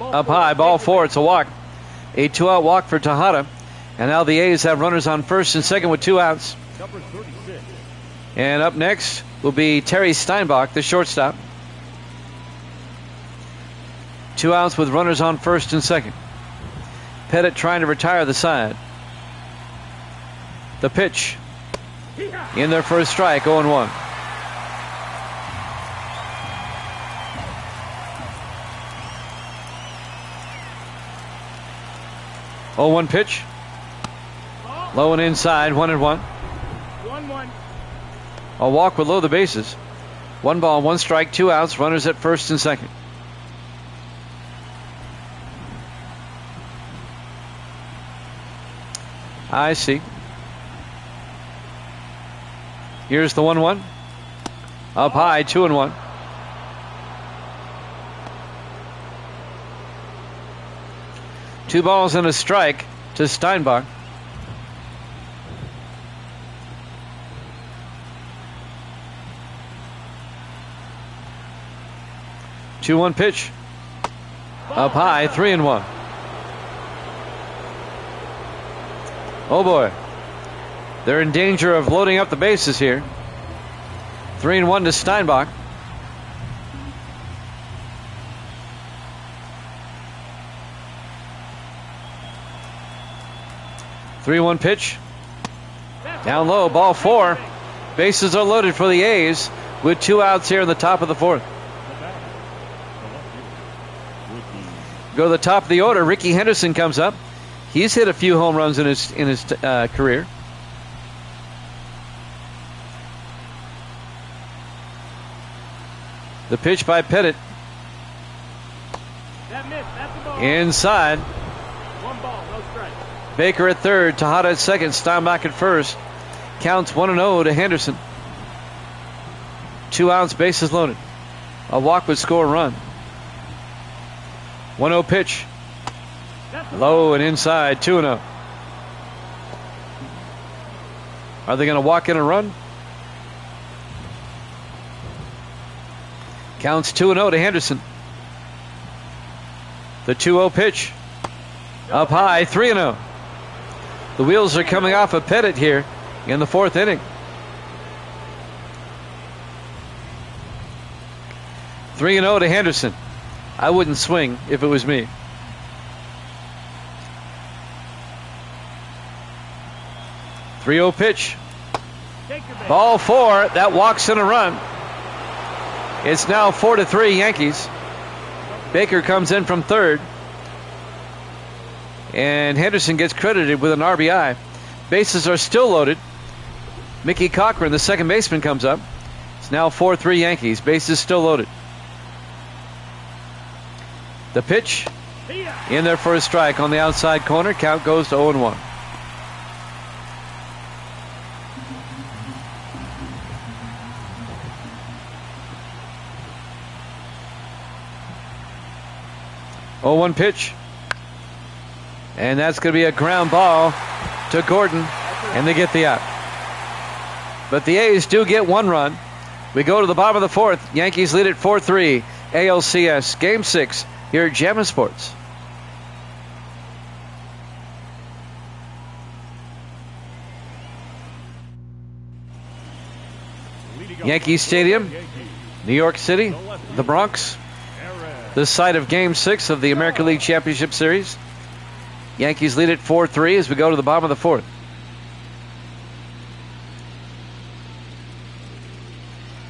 Up high, ball 4. It's a walk. A 2-out walk for Tejada. And now the A's have runners on first and second with 2 outs. And up next will be Terry Steinbach, the shortstop. 2 outs with runners on first and second. Pettit trying to retire the side. The pitch. In their first strike, 0-1. Oh, 1 pitch. Low and inside, 1-1. 1-1. A walk below the bases. 1 ball, 1 strike, 2 outs, runners at first and second. I see. Here's the 1-1. Up high, 2-1. Two balls and a strike to Steinbach. Two-one pitch. Up high, 3-1. Oh boy. They're in danger of loading up the bases here. 3-1 to Steinbach. Three-one pitch. Down low, ball 4. Bases are loaded for the A's with 2 outs here in the top of the 4th. Go to the top of the order. Ricky Henderson comes up. He's hit a few home runs in his career. The pitch by Pettit. Inside. 1 ball, no strike. Baker at third, Tejada at second, Steinbach at first. Counts 1-0 to Henderson. 2 outs, bases loaded. A walk would score a run. 1-0 pitch. Low and inside, 2-0. Are they going to walk in a run? Counts 2-0 to Henderson. The 2-0 pitch. Up high, 3-0. The wheels are coming off a Pettit here in the 4th inning. 3-0 to Henderson. I wouldn't swing if it was me. .30 pitch. Ball 4. That walks in a run. It's now 4-3 Yankees. Baker comes in from third. And Henderson gets credited with an RBI. Bases are still loaded. Mickey Cochran, the second baseman, comes up. It's now 4-3 Yankees. Bases still loaded. The pitch in there for a strike on the outside corner. Count goes to 0-1. Oh, 1 pitch. And that's going to be a ground ball to Gordon, and they get the out. But the A's do get 1 run. We go to the bottom of the 4th. Yankees lead at 4-3. ALCS Game 6 here at Jammin' Sports. Yankee Stadium, New York City, the Bronx. The site of Game 6 of the American League Championship Series. Yankees lead at 4-3 as we go to the bottom of the 4th.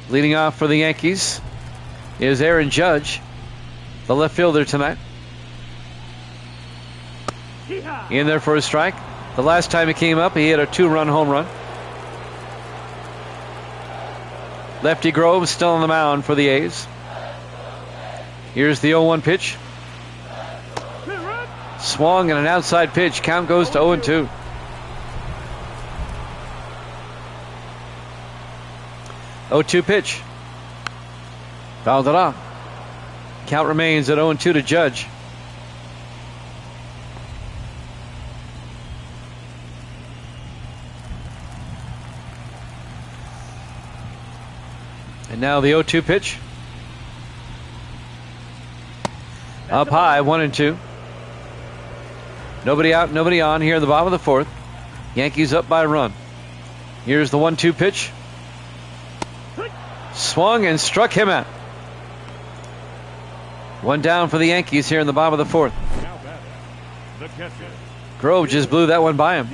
Leading off for the Yankees is Aaron Judge, the left fielder tonight. In there for a strike. The last time he came up, he hit a 2-run home run. Lefty Grove still on the mound for the A's. Here's the 0-1 pitch. Swung and an outside pitch. Count goes to 0-2. .02 pitch. Fouled it off. Count remains at 0-2 to Judge. And now the 0-2 pitch. Up high, 1-2. Nobody out, nobody on here in the bottom of the 4th. Yankees up by a run. Here's the 1-2 pitch. Swung and struck him out. 1 down for the Yankees here in the bottom of the 4th. Grove just blew that one by him.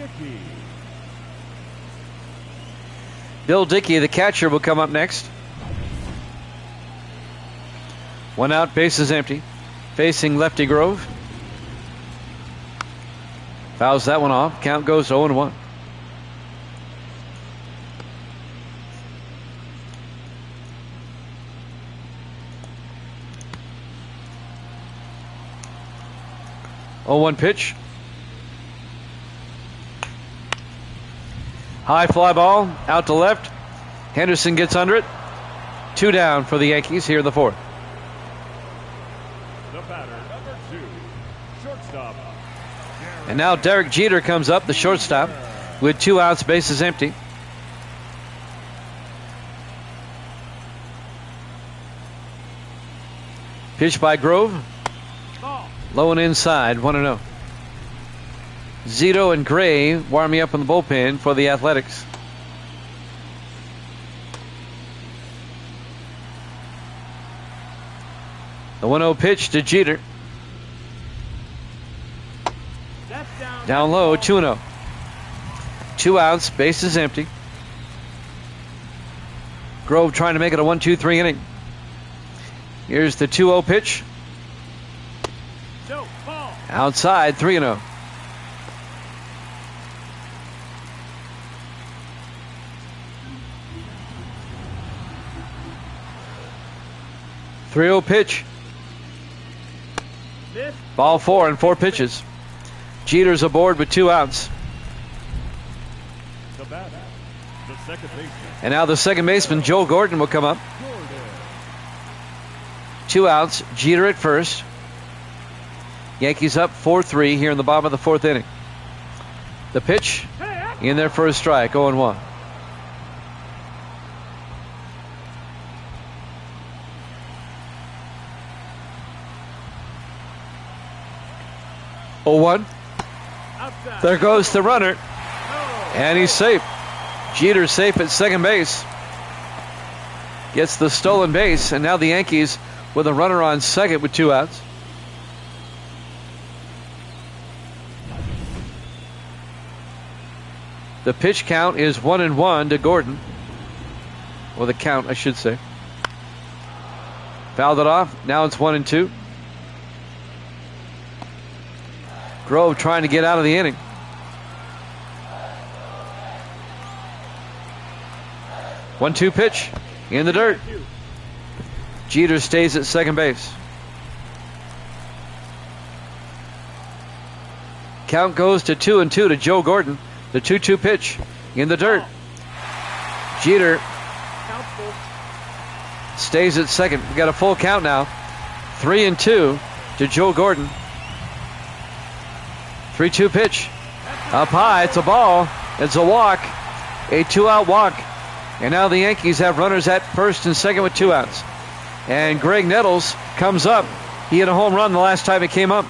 Bill Dickey, the catcher, will come up next. 1 out, bases empty. Facing lefty Grove. Fouls that one off. Count goes 0-1. .01 pitch. High fly ball out to left. Henderson gets under it. 2 down for the Yankees here in the 4th. And now Derek Jeter comes up, the shortstop, with 2 outs, bases empty. Pitch by Grove. Low and inside, 1-0. Zito and Gray warming up in the bullpen for the Athletics. The 1-0 pitch to Jeter. Down low, 2-0. 2 outs, bases empty. Grove trying to make it a 1-2-3 inning. Here's the 2-0 pitch. Outside, 3-0. .30 pitch. Ball 4 and 4 pitches. Jeter's aboard with 2 outs. And now the second baseman, Joe Gordon, will come up. 2 outs, Jeter at first. Yankees up 4-3 here in the bottom of the 4th inning. The pitch in there for a strike, 0-1. Outside. There goes the runner, and he's safe. Jeter's safe at second base. Gets the stolen base, and now the Yankees with a runner on second with 2 outs. The pitch count is 1-1 to Gordon. Or the count, I should say. Fouled it off. Now it's 1-2. Grove trying to get out of the inning. One-two pitch in the dirt. Jeter stays at second base. Count goes to 2-2 to Joe Gordon. The 2-2 pitch in the dirt. Jeter stays at second. We got a full count now. 3-2 to Joe Gordon. 3-2 pitch. Up high. It's a ball. It's a walk. A 2-out walk. And now the Yankees have runners at first and second with 2 outs. And Greg Nettles comes up. He hit a home run the last time it came up.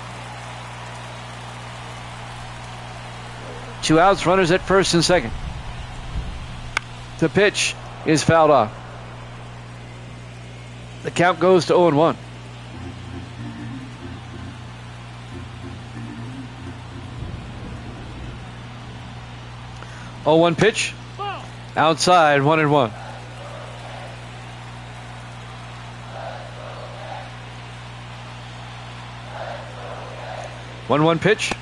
2 outs, runners at first and second. The pitch is fouled off. The count goes to 0-1. Oh, 0-1 pitch. Outside, 1-1. One pitch.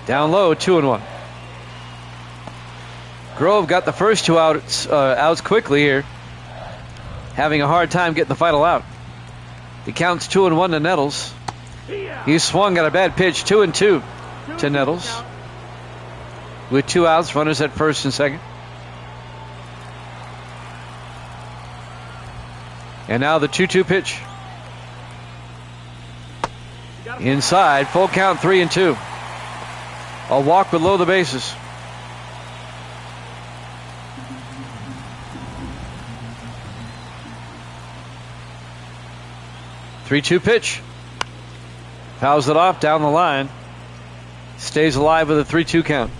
Down low, 2-1. Grove got the first 2 outs quickly here. Having a hard time getting the final out. The count's 2-1 to Nettles. He swung at a bad pitch, 2-2 to Nettles. With 2 outs, runners at first and second. And now the 2-2 pitch. Inside, full count, 3-2. A walk below the bases. Three-two pitch. Fouls it off down the line. Stays alive with a 3-2 count.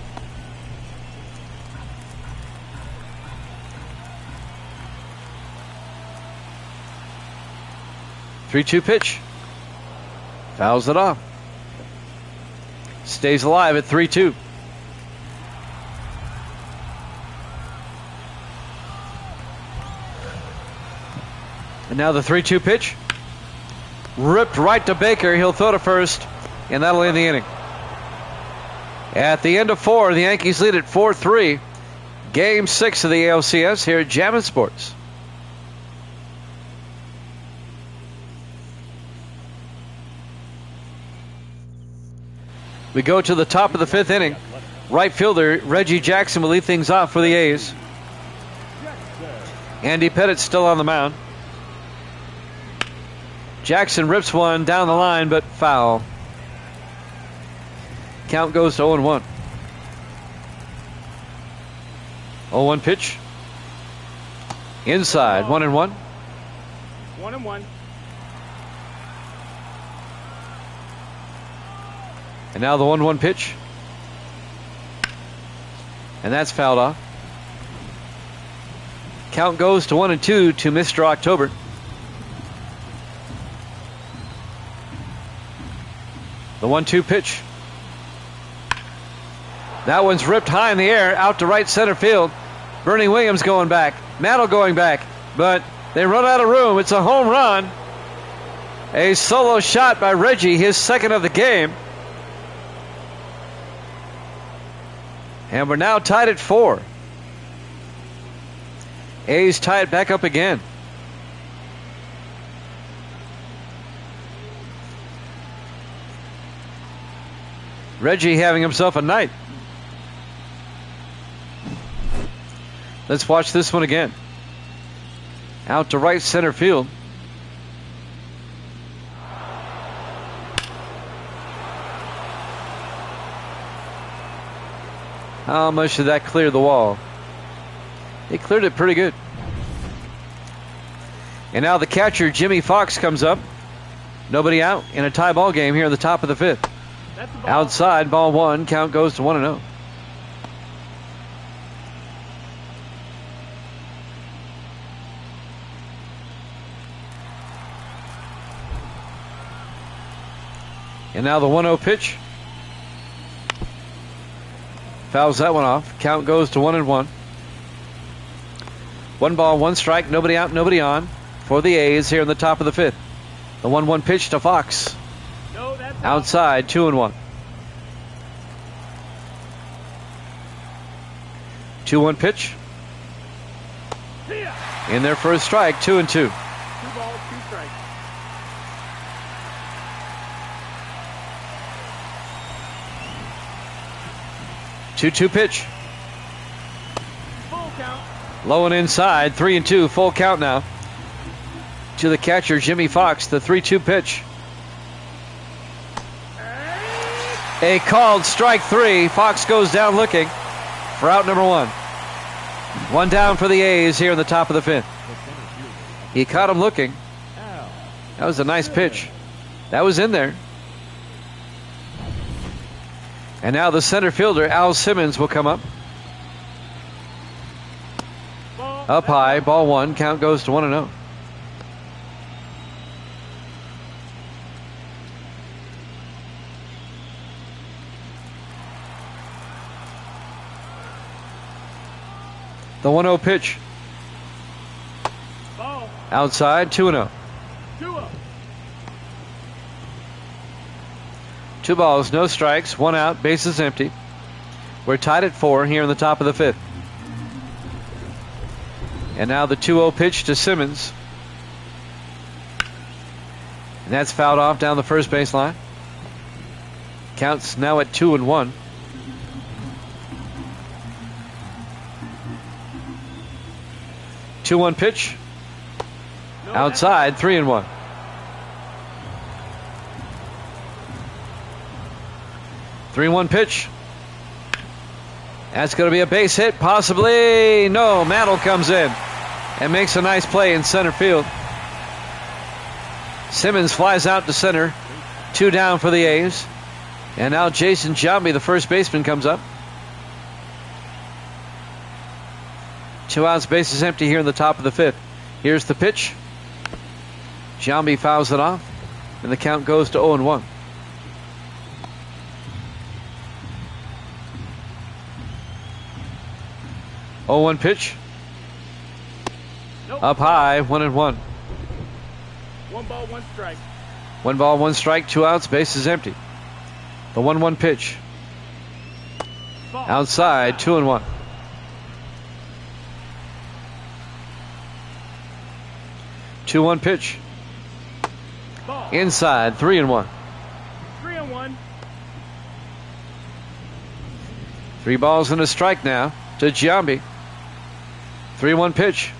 Three-two pitch. Fouls it off. Stays alive at 3-2. And now the 3-2 pitch. Ripped right to Baker. He'll throw to first, and that'll end the inning. At the end of 4, the Yankees lead at 4-3. Game 6 of the ALCS here at Jammin' Sports. We go to the top of the 5th inning. Right fielder Reggie Jackson will lead things off for the A's. Andy Pettit's still on the mound. Jackson rips one down the line, but foul. Count goes to 0-1. 0-1 pitch. Inside, 1-1. 1-1. And now the 1-1 pitch. And that's fouled off. Count goes to 1-2 to Mr. October. The 1-2 pitch. That one's ripped high in the air, out to right center field. Bernie Williams going back. Mantle going back. But they run out of room. It's a home run. A solo shot by Reggie, his second of the game. And we're now tied at 4. A's tie it back up again. Reggie having himself a night. Let's watch this one again. Out to right center field. How much did that clear the wall? It cleared it pretty good. And now the catcher, Jimmy Fox, comes up. Nobody out in a tie ball game here in the top of the 5th. That's the ball. Outside, ball one. Count goes to 1-0. And now the 1-0 pitch. Fouls that one off. Count goes to 1-1. 1 ball, 1 strike. Nobody out, nobody on for the A's here in the top of the 5th. The 1-1 pitch to Fox. No, that's Outside, 2-1. 2-1 pitch. In there for a strike, 2-2. 2 balls, 2 strikes. Two pitch. Full count. Low and inside, 3-2, full count now. To the catcher, Jimmy Fox, the 3-2 pitch. A called strike 3. Fox goes down looking for out number 1. 1 down for the A's here in the top of the 5th. He caught him looking. That was a nice pitch. That was in there. And now the center fielder, Al Simmons, will come up. Up high, ball 1. Count goes to 1-0. The 1-0 pitch. Ball. Outside, 2-0. 2-0. 2 balls, no strikes, 1 out, bases empty. We're tied at 4 here in the top of the 5th. And now the 2-0 pitch to Simmons. And that's fouled off down the first base line. Counts now at 2-1. Two-one pitch. No, Outside, 3-1. Three-one pitch. That's going to be a base hit, possibly. No, Mantle comes in and makes a nice play in center field. Simmons flies out to center. 2 down for the A's. And now Jason Giambi, the first baseman, comes up. 2 outs, bases empty here in the top of the 5th. Here's the pitch. Giambi fouls it off, and the count goes to 0-1. Oh, 1 pitch. Nope. Up high, 1-1. 1 ball, 1 strike. 1 ball, 1 strike, 2 outs, bases empty. The 1-1 pitch. Ball. Outside, 2-1. 2-1 pitch. Ball. Inside, 3-1. 3-1. 3 balls and a strike now to Giambi. 3-1 pitch.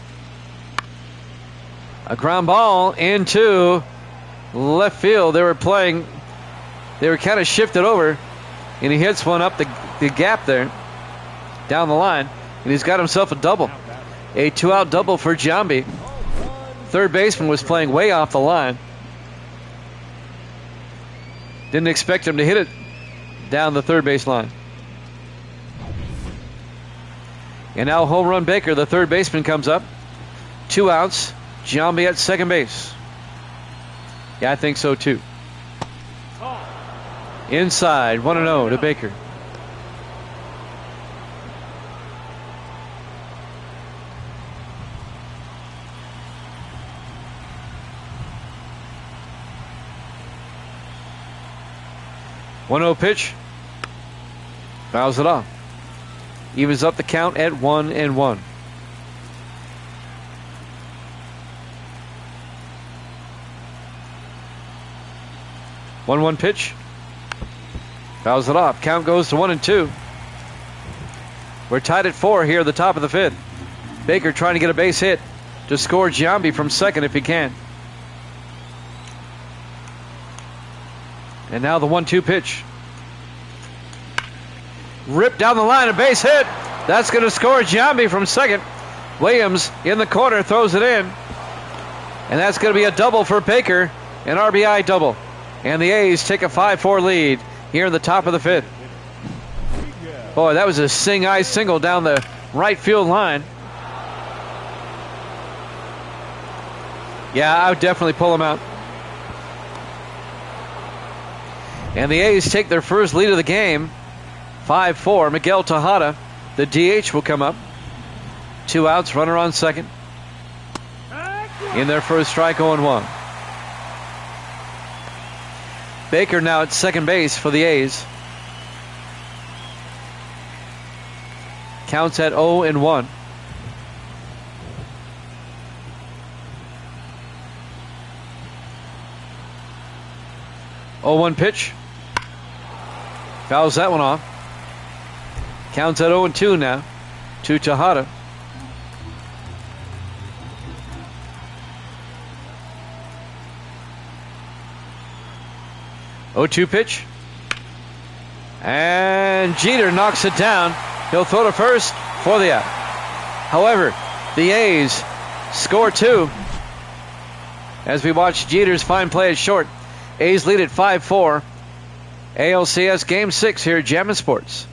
A ground ball into left field. They were kind of shifted over, and he hits one up the gap there down the line, and he's got himself a double. A 2-out double for Giambi. Third baseman was playing way off the line. Didn't expect him to hit it down the third base line. And now home run Baker, the third baseman, comes up. 2 outs. Giambi at second base. Yeah, I think so too. Inside, 1-0 to Baker. One-0 pitch. Fouls it off. Evens up the count at 1-1. 1-1 pitch. Fouls it off. Count goes to 1-2. We're tied at 4 here at the top of the 5th. Baker trying to get a base hit to score Giambi from second if he can. And now the 1-2 pitch. Ripped down the line, a base hit. That's going to score Giambi from second. Williams in the corner throws it in. And that's going to be a double for Baker, an RBI double. And the A's take a 5-4 lead here in the top of the 5th. Boy, that was a sing-eye single down the right field line. Yeah, I would definitely pull him out. And the A's take their first lead of the game, 5-4. Miguel Tejada, the DH, will come up. 2 outs, runner on second. In their first strike, 0-1. Baker now at second base for the A's. Counts at 0-1. Oh, 1 pitch. Fouls that one off. Counts at 0-2 now to Tejada. Oh, 2 pitch. And Jeter knocks it down. He'll throw to first for the out. However, the A's score 2 as we watch Jeter's fine play at short. A's lead at 5-4. ALCS Game 6 here at Jammin' Sports.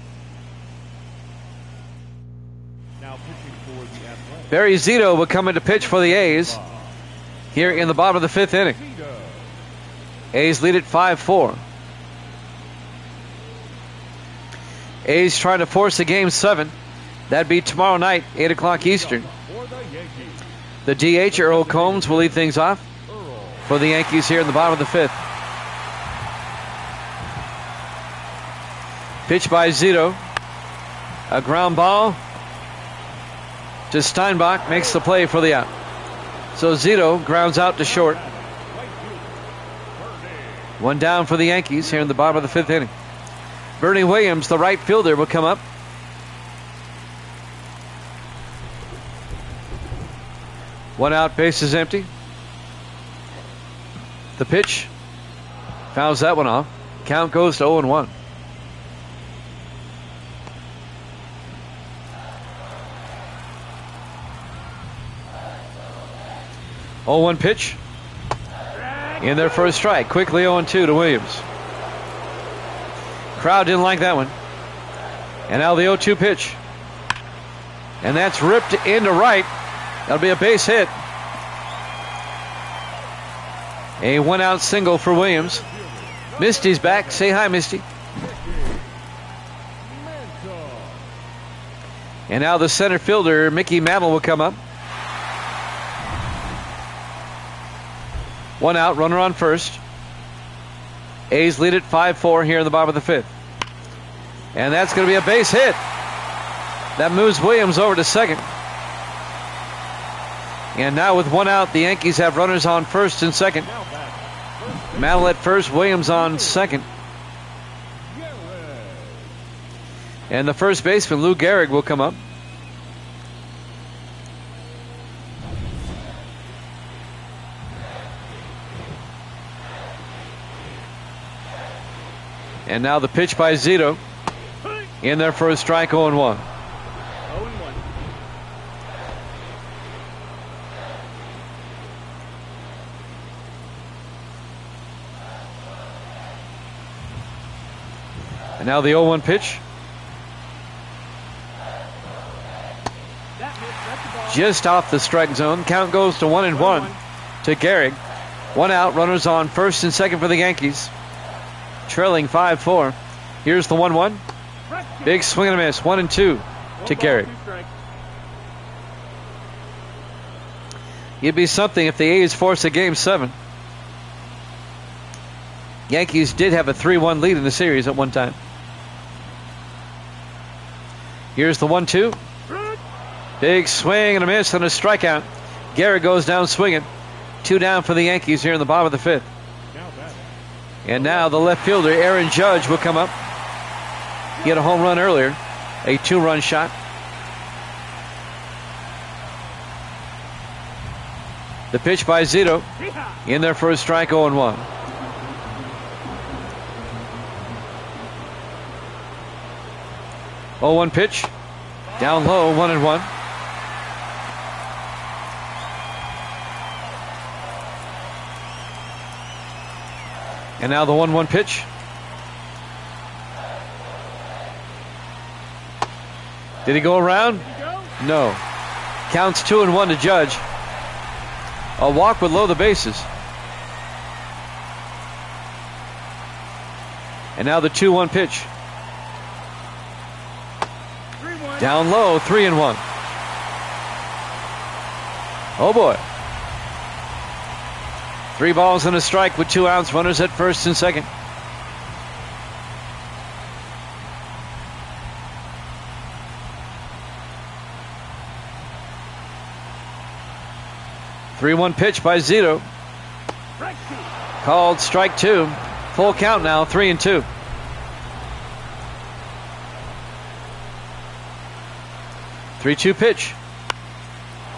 Now pitching for the Athletics. Barry Zito will come in to pitch for the A's here in the bottom of the 5th inning. A's lead at 5-4. A's trying to force a Game 7. That'd be tomorrow night, 8 o'clock Eastern. For the Yankees. The DH, Earl Combs, will lead things off for the Yankees here in the bottom of the 5th. Pitch by Zito. A ground ball to Steinbach, makes the play for the out. So Zito grounds out to short. 1 down for the Yankees here in the bottom of the 5th inning. Bernie Williams, the right fielder, will come up. One out, base is empty. The pitch fouls that one off. Count goes to 0-1. Oh, 1 pitch. In their first strike. Quickly 0-2 to Williams. Crowd didn't like that one. And now the 0-2 pitch. And that's ripped into right. That'll be a base hit. A 1-out single for Williams. Misty's back. Say hi, Misty. And now the center fielder, Mickey Mantle, will come up. 1 out, runner on first. A's lead at 5-4 here in the bottom of the 5th. And that's going to be a base hit. That moves Williams over to second. And now with 1 out, the Yankees have runners on first and second. Mantle at first, Williams on second. And the first baseman, Lou Gehrig, will come up. And now the pitch by Zito. In there for a strike, 0-1. 0-1. And now the 0-1 pitch. Just off the strike zone. Count goes to 1-1 to Gehrig. 1 out, runners on first and second for the Yankees. Trailing 5-4. Here's the 1-1. Big swing and a miss. 1-2 to Gehrig. It'd be something if the A's force a Game 7. Yankees did have a 3-1 lead in the series at one time. Here's the 1-2. Big swing and a miss and a strikeout. Gehrig goes down swinging. 2 down for the Yankees here in the bottom of the 5th. And now the left fielder, Aaron Judge, will come up. He had a home run earlier, a 2-run shot. The pitch by Zito. In there for a strike, 0-1. Oh, 1 pitch. Down low, 1-1. And now the 1-1 pitch. Did he go around? No. Counts 2-1 to Judge. A walk would load the bases. And now the 2-1 pitch. Down low, 3-1. Oh boy. 3 balls and a strike with 2 outs, runners at first and second. Three-one pitch by Zito. Called strike 2. Full count now, 3-2. Three-two pitch.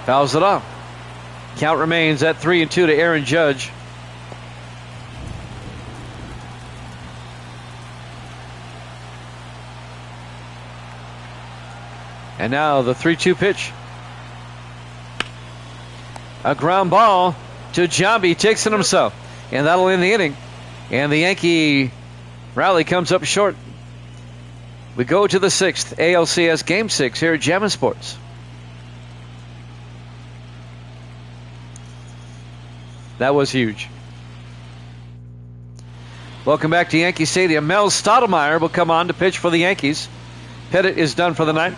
Fouls it off. Count remains at 3-2 to Aaron Judge. And now the 3-2 pitch. A ground ball to Jambi. Takes it himself. And that'll end the inning. And the Yankee rally comes up short. We go to the 6th ALCS Game 6 here at Jammin' Sports. That was huge. Welcome back to Yankee Stadium. Mel Stottlemyre will come on to pitch for the Yankees. Pettit is done for the night.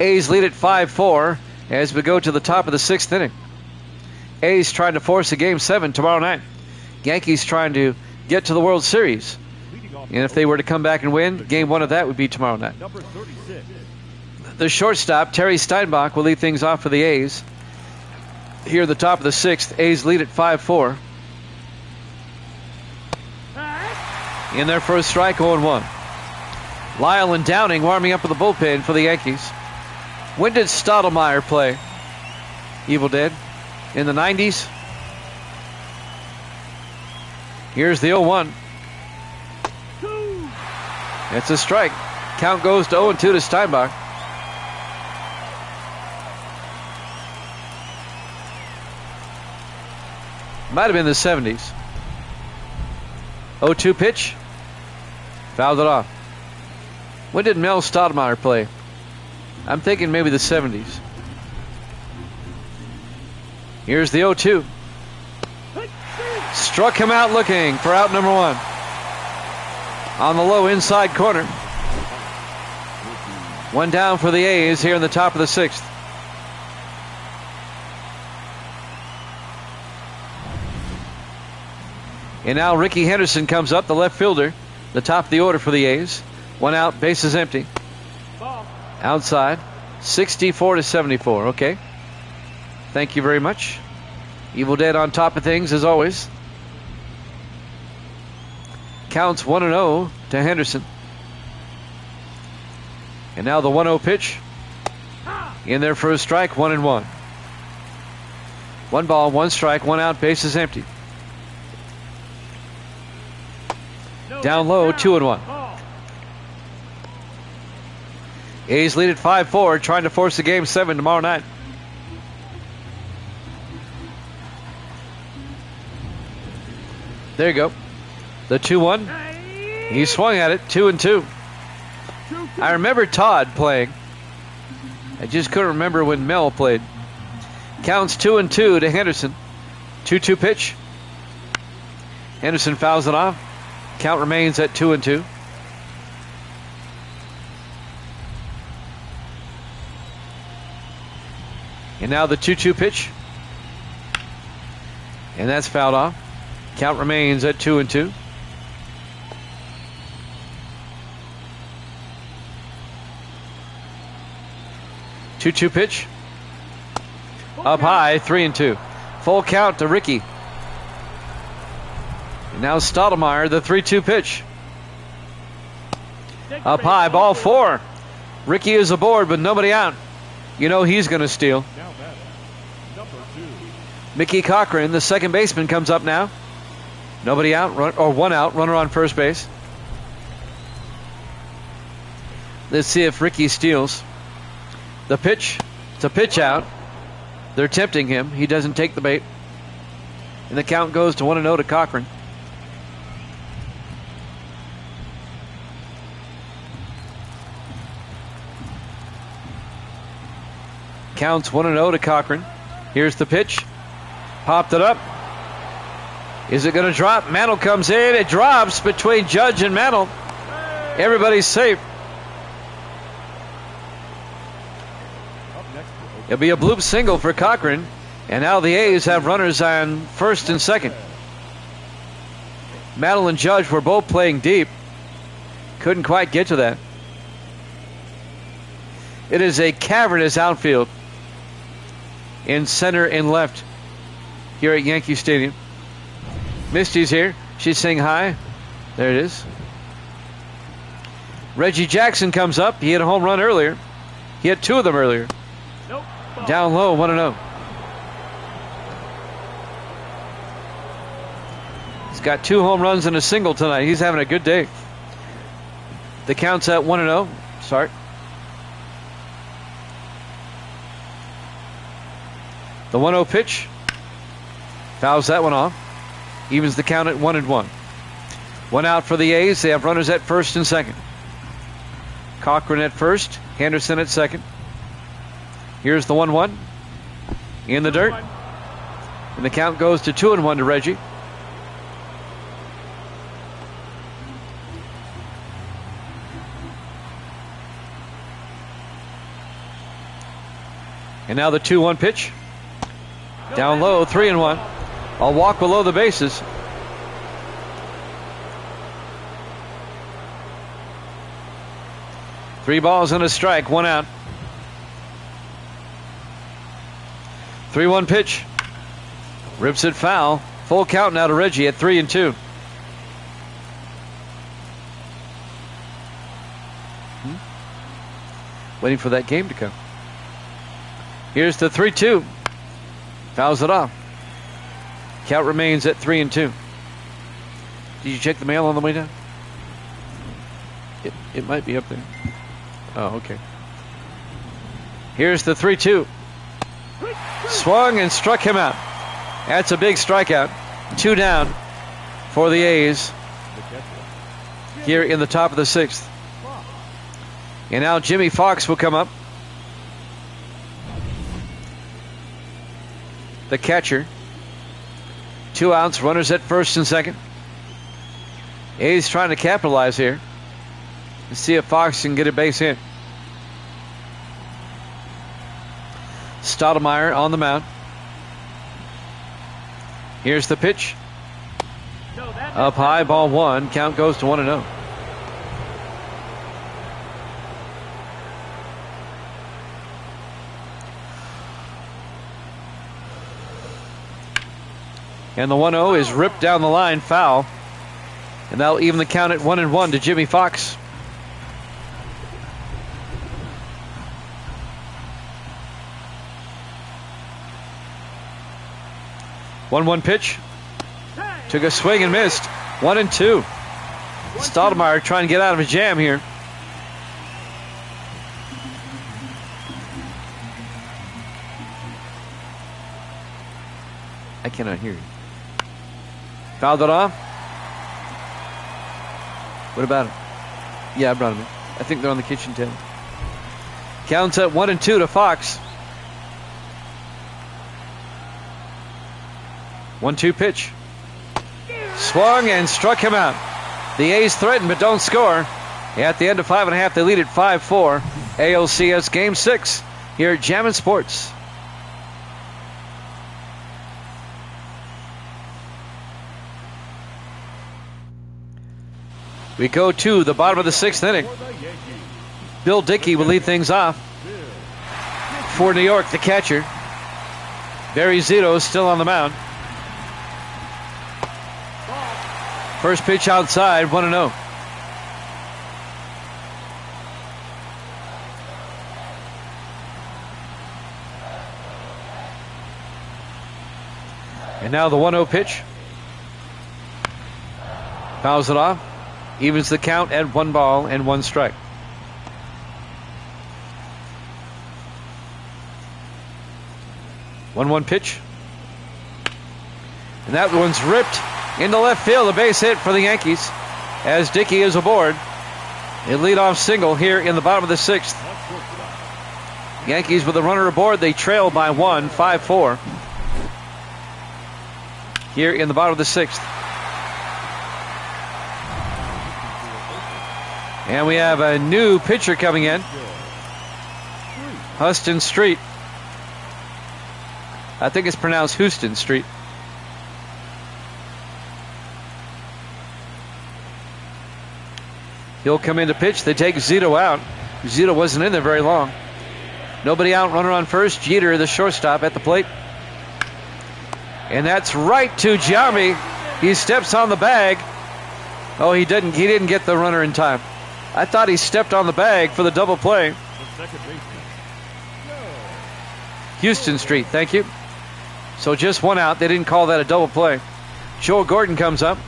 A's lead at 5-4 as we go to the top of the 6th inning. A's trying to force a Game 7 tomorrow night. Yankees trying to get to the World Series. And if they were to come back and win, Game 1 of that would be tomorrow night. The shortstop, Terry Steinbach, will lead things off for the A's. Here at the top of the 6th, A's lead at 5-4. In their first strike, 0-1. Lyle and Downing warming up with the bullpen for the Yankees. When did Stottlemyre play? Evil Dead? In the 90s? Here's the 0-1. It's a strike. Count goes to 0-2 to Steinbach. Might have been the 70s. 0-2 pitch. Fouled it off. When did Mel Stottlemyre play? I'm thinking maybe the 70s. Here's the 0-2. Struck him out looking for out number 1. On the low inside corner. One down for the A's here in the top of the 6th. And now Ricky Henderson comes up, the left fielder, the top of the order for the A's. One out, bases empty. Outside, 64-74. Okay. Thank you very much. Evil Dead on top of things as always. Counts 1-0 to Henderson. And now the 1-0 pitch. In there for a strike, 1-1. 1 ball, 1 strike, 1 out, bases empty. Down low, 2-1. A's lead at 5-4, trying to force a Game 7 tomorrow night. There you go. The 2-1. He swung at it, 2-2. I remember Todd playing. I just couldn't remember when Mel played. Counts 2-2 to Henderson. 2-2 pitch. Henderson fouls it off. Count remains at 2-2. And now the 2-2 pitch. And that's fouled off. Count remains at 2-2. Two-two pitch. Up high, 3-2. Full count to Ricky. And now Stottlemyre, the 3-2 pitch. Up high, ball 4. Ricky is aboard, but nobody out. You know he's going to steal. Mickey Cochran, the second baseman, comes up now. Nobody out, or 1 out, runner on first base. Let's see if Ricky steals. The pitch, it's a pitch out. They're tempting him. He doesn't take the bait. And the count goes to 1-0 to Cochran. Counts 1-0 to Cochran. Here's the pitch. Popped it up. Is it going to drop? Mantle comes in. It drops between Judge and Mantle. Everybody's safe. It'll be a bloop single for Cochran. And now the A's have runners on first and second. Mantle and Judge were both playing deep. Couldn't quite get to that. It is a cavernous outfield in center and left here at Yankee Stadium. Misty's here. She's saying hi. There it is. Reggie Jackson comes up. He hit a home run earlier. He hit 2 of them earlier. Nope. Down low, 1-0. He's got 2 home runs and a single tonight. He's having a good day. The count's at 1-0. Start. The 1-0 pitch. Fouls that one off. Evens the count at 1-1. 1 out for the A's. They have runners at first and second. Cochran at first. Henderson at second. Here's the 1-1. In the dirt. And the count goes to 2-1 to Reggie. And now the 2-1 pitch. Down low, 3-1. A walk below the bases. Three balls and a strike, 1 out. 3-1 pitch. Rips it foul. Full count now to Reggie at 3-2. Waiting for that game to come. Here's the 3-2. Fouls it off. Count remains at 3-2. Did you check the mail on the way down? It might be up there. Oh, okay. Here's the 3-2. Swung and struck him out. That's a big strikeout. 2 down for the A's here in the top of the 6th. And now Jimmy Fox will come up. The catcher. 2 outs, runners at first and second. A's trying to capitalize here. Let's see if Fox can get a base hit. Stoudemire on the mound. Here's the pitch. Up high, ball 1. Count goes to 1-0. And the 1-0 is ripped down the line, foul. And that'll even the count at 1-1 to Jimmy Fox. One pitch. Took a swing and missed. 1-2. Stoudemire trying to get out of a jam here. I cannot hear you. Fouled it off. What about him? Yeah, I brought him in. I think they're on the kitchen table. Counts at 1-2 to Fox. 1-2 pitch. Swung and struck him out. The A's threaten but don't score. At the end of 5.5, they lead at 5-4. ALCS Game 6 here at Jammin' Sports. We go to the bottom of the 6th inning. Bill Dickey will lead things off for New York, the catcher. Barry Zito still on the mound. First pitch outside, 1-0. And now the 1-0 pitch. Fouls it off. Evens the count at 1 ball and 1 strike. One pitch. And that one's ripped into left field. A base hit for the Yankees as Dickey is aboard. A leadoff single here in the bottom of the 6th. Yankees with a runner aboard. They trail by 1, 5-4. Here in the bottom of the 6th. And we have a new pitcher coming in. Huston Street. I think it's pronounced Houston Street. He'll come in to pitch. They take Zito out. Zito wasn't in there very long. Nobody out, runner on first. Jeter, the shortstop, at the plate. And that's right to Giambi. He steps on the bag. Oh, he didn't get the runner in time. I thought he stepped on the bag for the double play. Houston Street, thank you. So just one out. They didn't call that a double play. Joe Gordon comes up.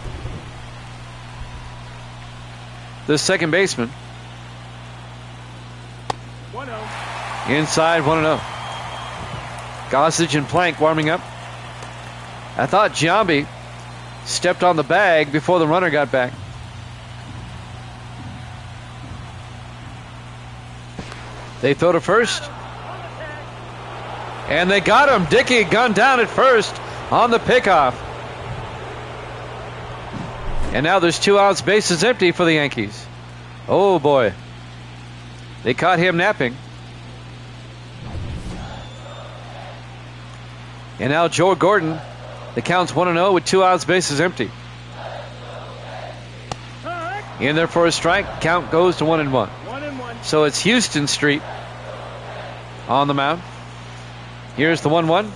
The second baseman. 1-0. Inside 1-0. Gossage and Plank warming up. I thought Giambi stepped on the bag before the runner got back. They throw to first. And they got him. Dickey gunned down at first on the pickoff. And now there's 2 outs, bases empty for the Yankees. Oh boy. They caught him napping. And now Joe Gordon. The count's 1-0 with 2 outs, bases empty. In there for a strike. Count goes to 1-1. So it's Houston Street on the mound. Here's the 1-1.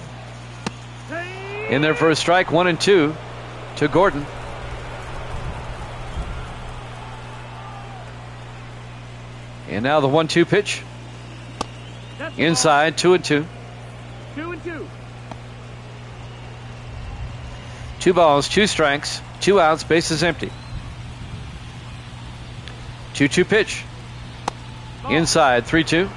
In there for a strike. 1-2 to Gordon. And now the 1-2 pitch. Inside, 2-2. 2-2. 2 balls, 2 strikes, 2 outs, bases empty. 2-2 pitch. Inside, 3-2.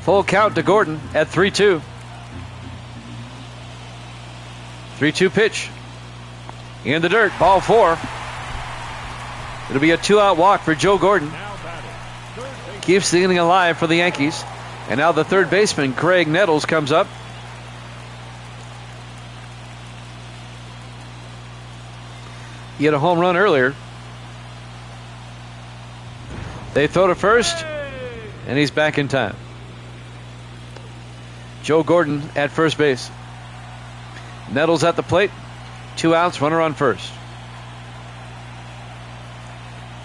Full count to Gordon at 3-2. 3-2 pitch. In the dirt, ball 4. It'll be a 2-out walk for Joe Gordon. Keeps the inning alive for the Yankees. And now the third baseman, Craig Nettles, comes up. He had a home run earlier. They throw to first, and he's back in time. Joe Gordon at first base. Nettles at the plate. 2 outs, runner on first.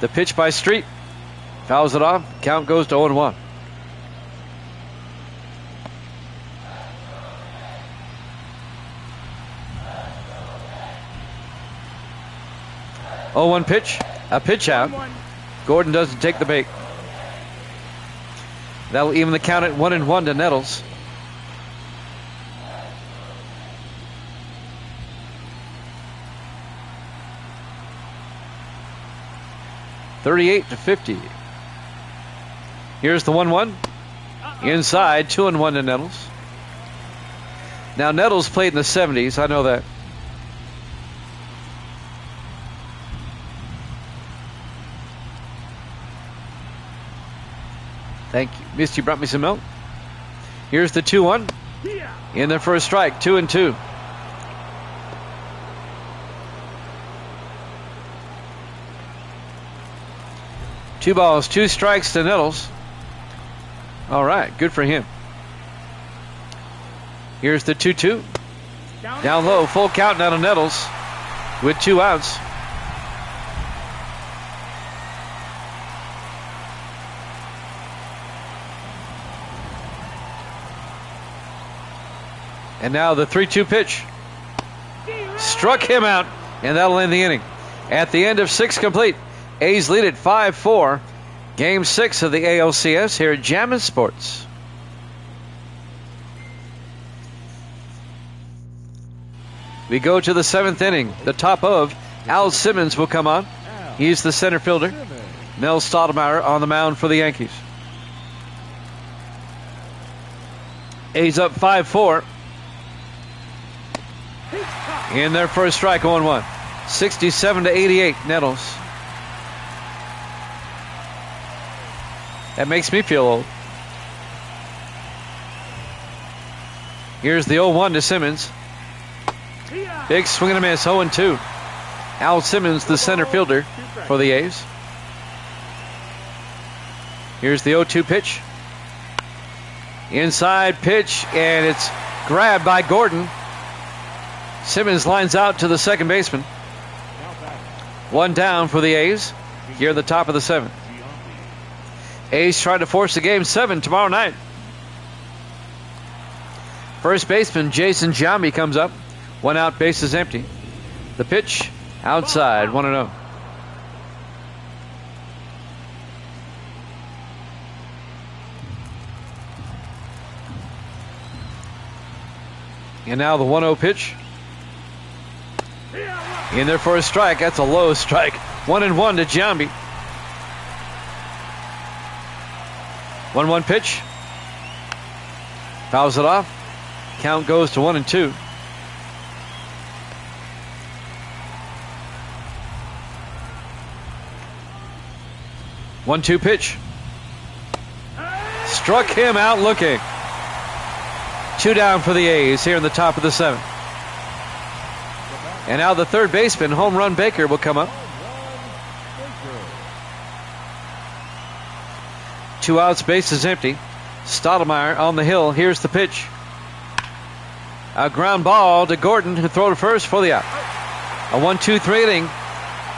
The pitch by Street. Fouls it off. Count goes to 0-1. 0-1 pitch. A pitch out. Gordon doesn't take the bait. That'll even the count at 1-1 to Nettles. (38-50). Here's the 1-1. Inside, 2-1 to Nettles. Now Nettles played in the 70s. I know that. Thank you. Misty brought me some milk. Here's the 2-1. In there for a strike. 2-2. Two balls, 2 strikes to Nettles. All right, good for him. Here's the 2-2. Down low, full count now to Nettles with 2 outs. And now the 3-2 pitch. Struck him out, and that'll end the inning. At the end of 6 complete, A's lead at 5-4. Game 6 of the ALCS here at Jammin' Sports. We go to the 7th inning. The top of Al Simmons will come on. He's the center fielder. Mel Stottlemyre on the mound for the Yankees. A's up 5-4. In there for a strike, 0-1. 67-88, Nettles. That makes me feel old. Here's the 0-1 to Simmons. Big swing and a miss, 0-2. Al Simmons, the center fielder for the A's. Here's the 0-2 pitch. Inside pitch, and it's grabbed by Gordon. Simmons lines out to the second baseman. One down for the A's here at the top of the 7th. A's trying to force the game 7 tomorrow night. First baseman Jason Giambi comes up. One out, base is empty. The pitch outside, 1-0. And now the 1-0 pitch. In there for a strike. That's a low strike. 1-1 to Giambi. 1-1 pitch. Fouls it off. Count goes to 1-2. One-two pitch. Struck him out looking. 2 down for the A's here in the top of the 7th. And now the third baseman, home run Baker, will come up. 2 outs, base is empty. Stottlemyre on the hill. Here's the pitch. A ground ball to Gordon, who throw to first for the out. A 1-2-3 inning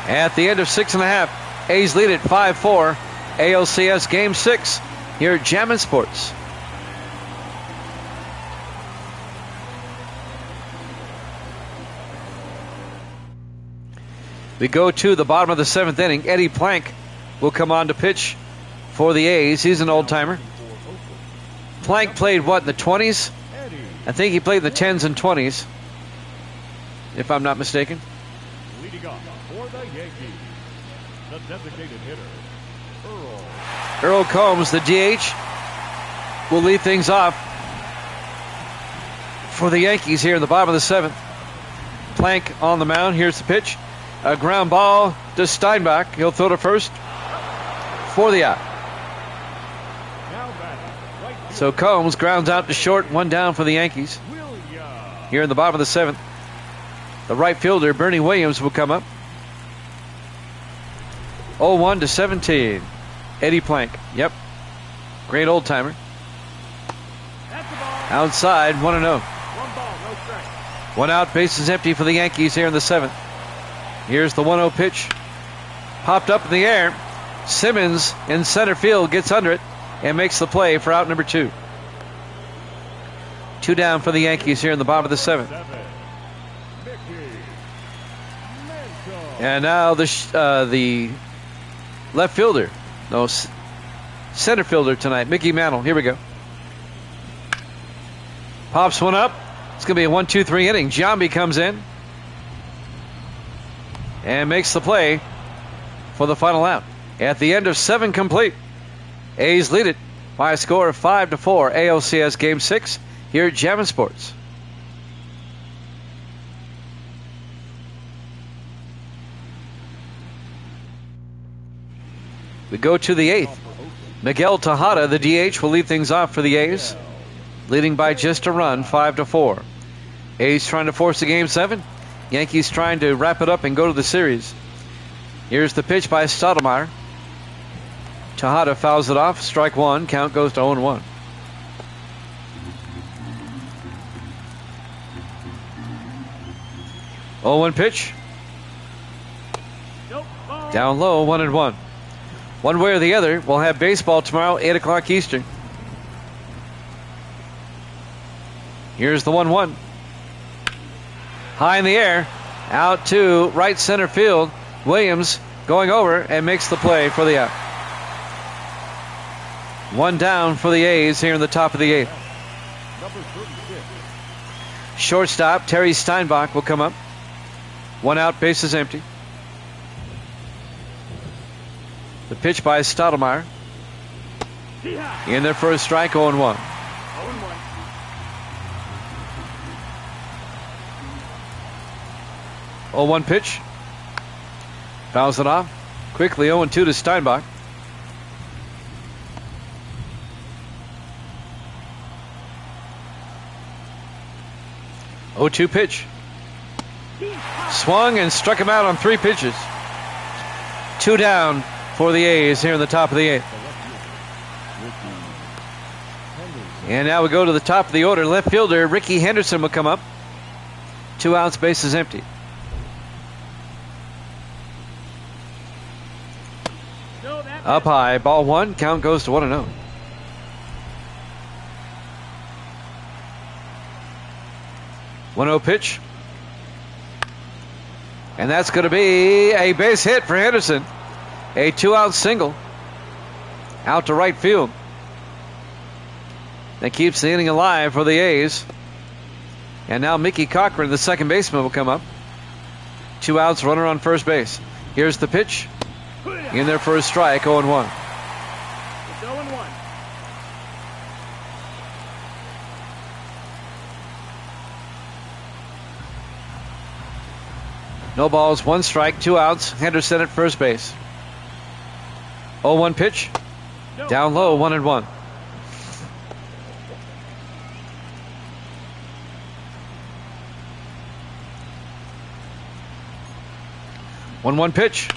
at the end of 6.5. A's lead at 5-4. ALCS Game 6 here at Jammin' Sports. We go to the bottom of the 7th inning. Eddie Plank will come on to pitch for the A's. He's an old-timer. Plank played, what, in the 20s? I think he played in the 10s and 20s, if I'm not mistaken. Leading off for the Yankees, the designated hitter, Earl Combs, the DH, will lead things off for the Yankees here in the bottom of the 7th. Plank on the mound. Here's the pitch. A ground ball to Steinbach. He'll throw to first for the out. So Combs grounds out to short. 1 down for the Yankees here in the bottom of the 7th. The right fielder, Bernie Williams, will come up. 0-1 to 17. Eddie Plank. Yep. Great old timer. Outside, 1-0. 1 ball, no strike. 1 out, base is empty for the Yankees here in the 7th. Here's the 1-0 pitch. Popped up in the air. Simmons in center field gets under it and makes the play for out number 2. 2 down for the Yankees here in the bottom of the 7th. And now the left fielder, no, center fielder tonight, Mickey Mantle. Here we go. Pops one up. It's going to be a 1-2-3 inning. Giambi comes in and makes the play for the final out. At the end of 7 complete, A's lead it by a score of 5-4. ALCS Game 6 here at Jammin' Sports. We go to the 8th. Miguel Tejada, the DH, will lead things off for the A's, leading by just a run, 5-4. A's trying to force the Game 7. Yankees trying to wrap it up and go to the series. Here's the pitch by Stottlemyre. Tejada fouls it off. Strike 1. Count goes to 0-1. Oh, 1 pitch. Down low, 1-1. One way or the other, we'll have baseball tomorrow, 8 o'clock Eastern. Here's the 1-1. High in the air, out to right center field. Williams going over and makes the play for the out. 1 down for the A's here in the top of the 8th. Shortstop Terry Steinbach will come up. 1 out, base is empty. The pitch by Stottlemyre. In there for a strike, 0-1. 0-1 pitch. Fouls it off. Quickly 0-2 to Steinbach. 0-2 pitch. Swung and struck him out on 3 pitches. 2 down for the A's here in the top of the 8th. And now we go to the top of the order. Left fielder Ricky Henderson will come up. 2 outs, bases empty. Up high, ball 1. Count goes to 1-0. One 0 pitch. And that's going to be a base hit for Henderson. A 2-out single out to right field. That keeps the inning alive for the A's. And now Mickey Cochran, the second baseman, will come up. 2 outs, runner on first base. Here's the pitch. In there for a strike, 0-1. It's 0-1. No balls, 1 strike, 2 outs. Henderson at first base. 0-1 pitch. Down low, 1-1. One pitch.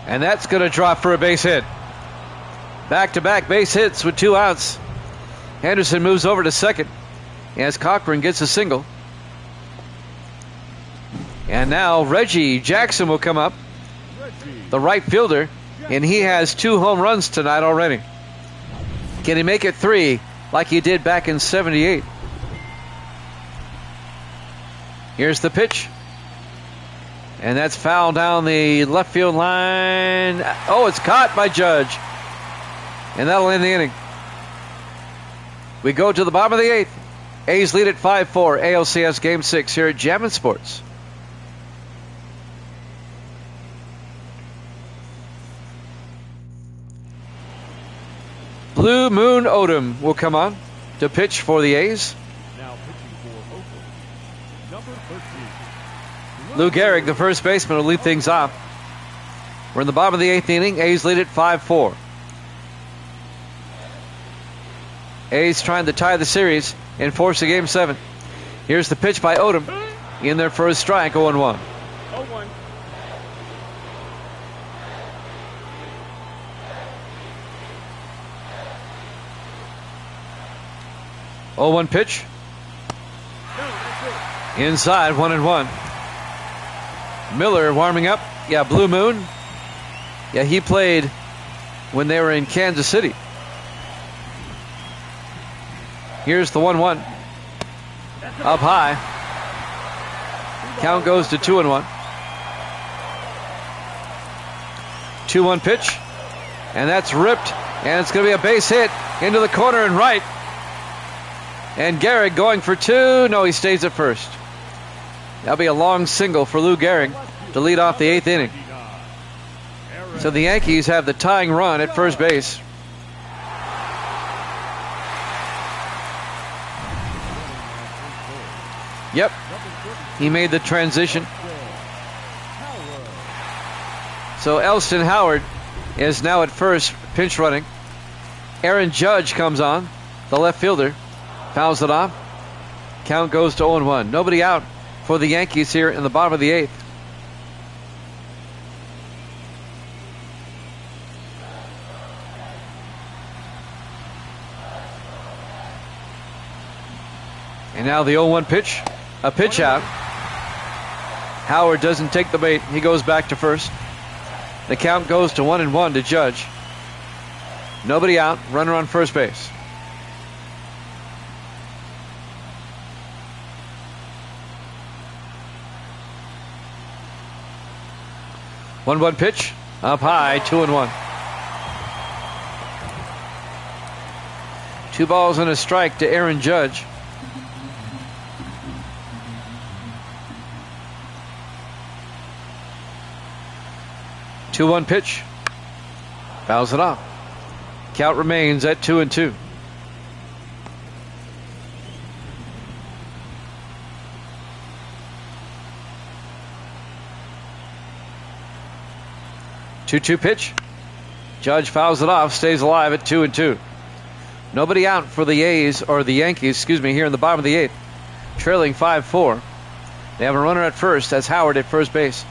And that's going to drop for a base hit. Back-to-back base hits with 2 outs. Henderson moves over to second as Cochran gets a single. And now Reggie Jackson will come up, the right fielder, and he has 2 home runs tonight already. Can he make it 3 like he did back in '78? Here's the pitch. And that's foul down the left field line. Oh, it's caught by Judge. And that'll end the inning. We go to the bottom of the 8th. A's lead at 5-4. ALCS Game 6 here at Jammin' Sports. Blue Moon Odom will come on to pitch for the A's. Now pitching for Oakland, number 13. Lou Gehrig, the first baseman, will lead things off. We're in the bottom of the 8th inning. A's lead at 5-4. A's trying to tie the series and force a Game 7. Here's the pitch by Odom. In there for a strike, 0-1. 0-1. Oh, 0-1 pitch. No, that's it. Inside, 1-1. Miller warming up. Yeah, Blue Moon. Yeah, he played when they were in Kansas City. Here's the 1-1. Up high. Count goes to 2-1. 2-1 pitch. And that's ripped. And it's going to be a base hit into the corner and right. And Gehrig going for 2. No, he stays at first. That'll be a long single for Lou Gehrig to lead off the 8th inning. So the Yankees have the tying run at first base. Yep, he made the transition. So Elston Howard is now at first, pinch running. Aaron Judge comes on, the left fielder, fouls it off. Count goes to 0-1. Nobody out for the Yankees here in the bottom of the 8th. And now the 0-1 pitch. A pitch out. Howard doesn't take the bait. He goes back to first. The count goes to 1-1 to Judge. Nobody out. Runner on first base. One pitch. Up high. 2-1. 2 balls and a strike to Aaron Judge. One pitch. Fouls it off. Count remains at 2-2. Two pitch. Judge fouls it off, stays alive at 2-2. Nobody out for the A's, or the Yankees, excuse me, here in the bottom of the 8th. trailing 5-4. They have a runner at first. That's Howard at first base.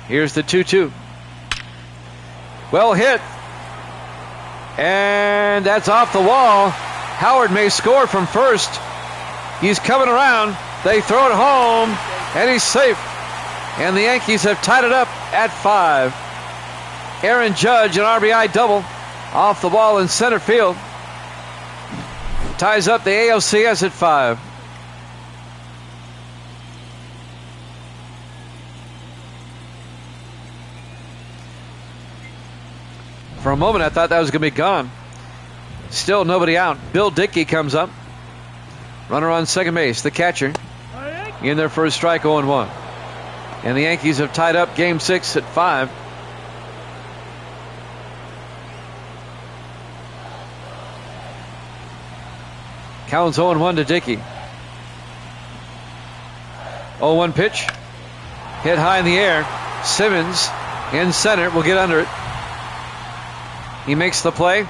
Here's the 2-2. Well hit. And that's off the wall. Howard may score from first. He's coming around. They throw it home, and he's safe. And the Yankees have tied it up at 5. Aaron Judge, an RBI double off the wall in center field. Ties up the ALCS at 5. For a moment, I thought that was going to be gone. Still nobody out. Bill Dickey comes up. Runner on second base, the catcher. In their first strike, 0-1. And the Yankees have tied up Game 6 at 5. Counts 0-1 to Dickey. 0-1 pitch. Hit high in the air. Simmons in center will get under it. He makes the play.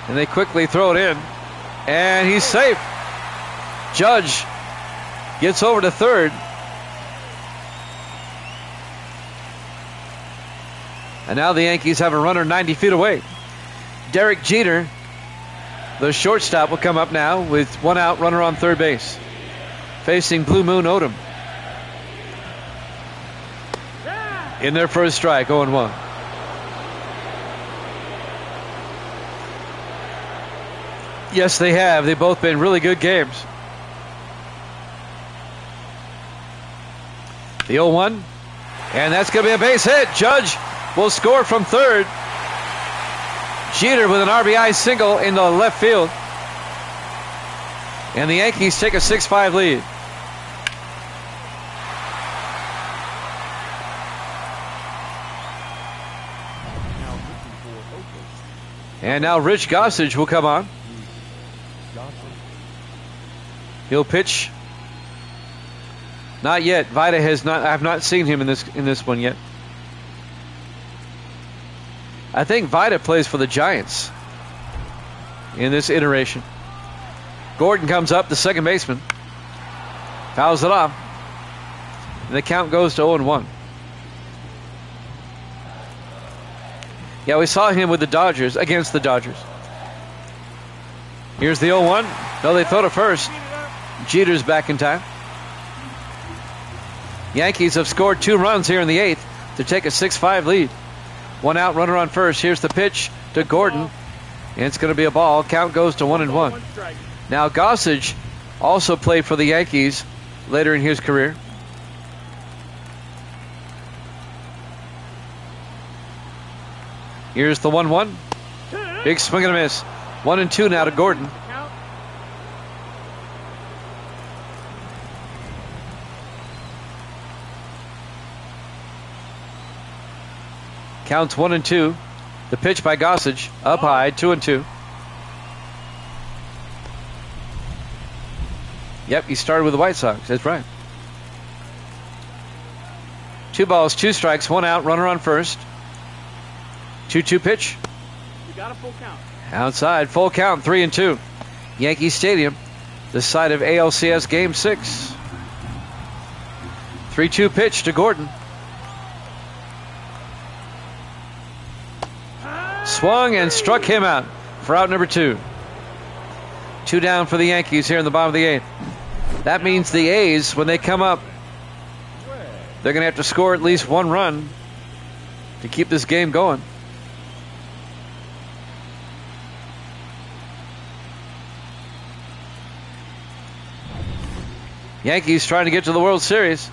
And they quickly throw it in. And he's safe. Judge gets over to third. And now the Yankees have a runner 90 feet away. Derek Jeter, the shortstop, will come up now with one out, runner on third base. Facing Blue Moon Odom. In their first strike, 0-1. Yes, they have. They've both been really good games. The 0-1. And that's going to be a base hit. Judge will score from third. Jeter with an RBI single in the left field. And the Yankees take a 6-5 lead. And now Rich Gossage will come on. He'll pitch. Not yet. Vida has not. I've not seen him in this one yet. I think Vida plays for the Giants in this iteration. Gordon comes up, the second baseman. Fouls it off. And the count goes to 0-1. Yeah, we saw him with the Dodgers, against the Dodgers. Here's the 0-1. No, they throw to first. Jeter's back in time. Yankees have scored 2 runs here in the 8th to take a 6-5 lead. One out, runner on first. Here's the pitch to Gordon. And it's going to be a ball. Count goes to 1-1. Now Gossage also played for the Yankees later in his career. Here's the 1-1. Big swing and a miss. 1-2 now to Gordon. Counts 1-2. The pitch by Gossage. Up high, 2-2. Yep, he started with the White Sox. That's right. 2 balls, 2 strikes, 1 out, runner on first. 2-2 pitch. You got a full count. Outside, full count, 3-2. Yankee Stadium, the site of ALCS Game 6. 3-2 pitch to Gordon. Swung and struck him out for out number 2. 2 down for the Yankees here in the bottom of the 8th. That means the A's, when they come up, they're going to have to score at least 1 run to keep this game going. Yankees trying to get to the World Series.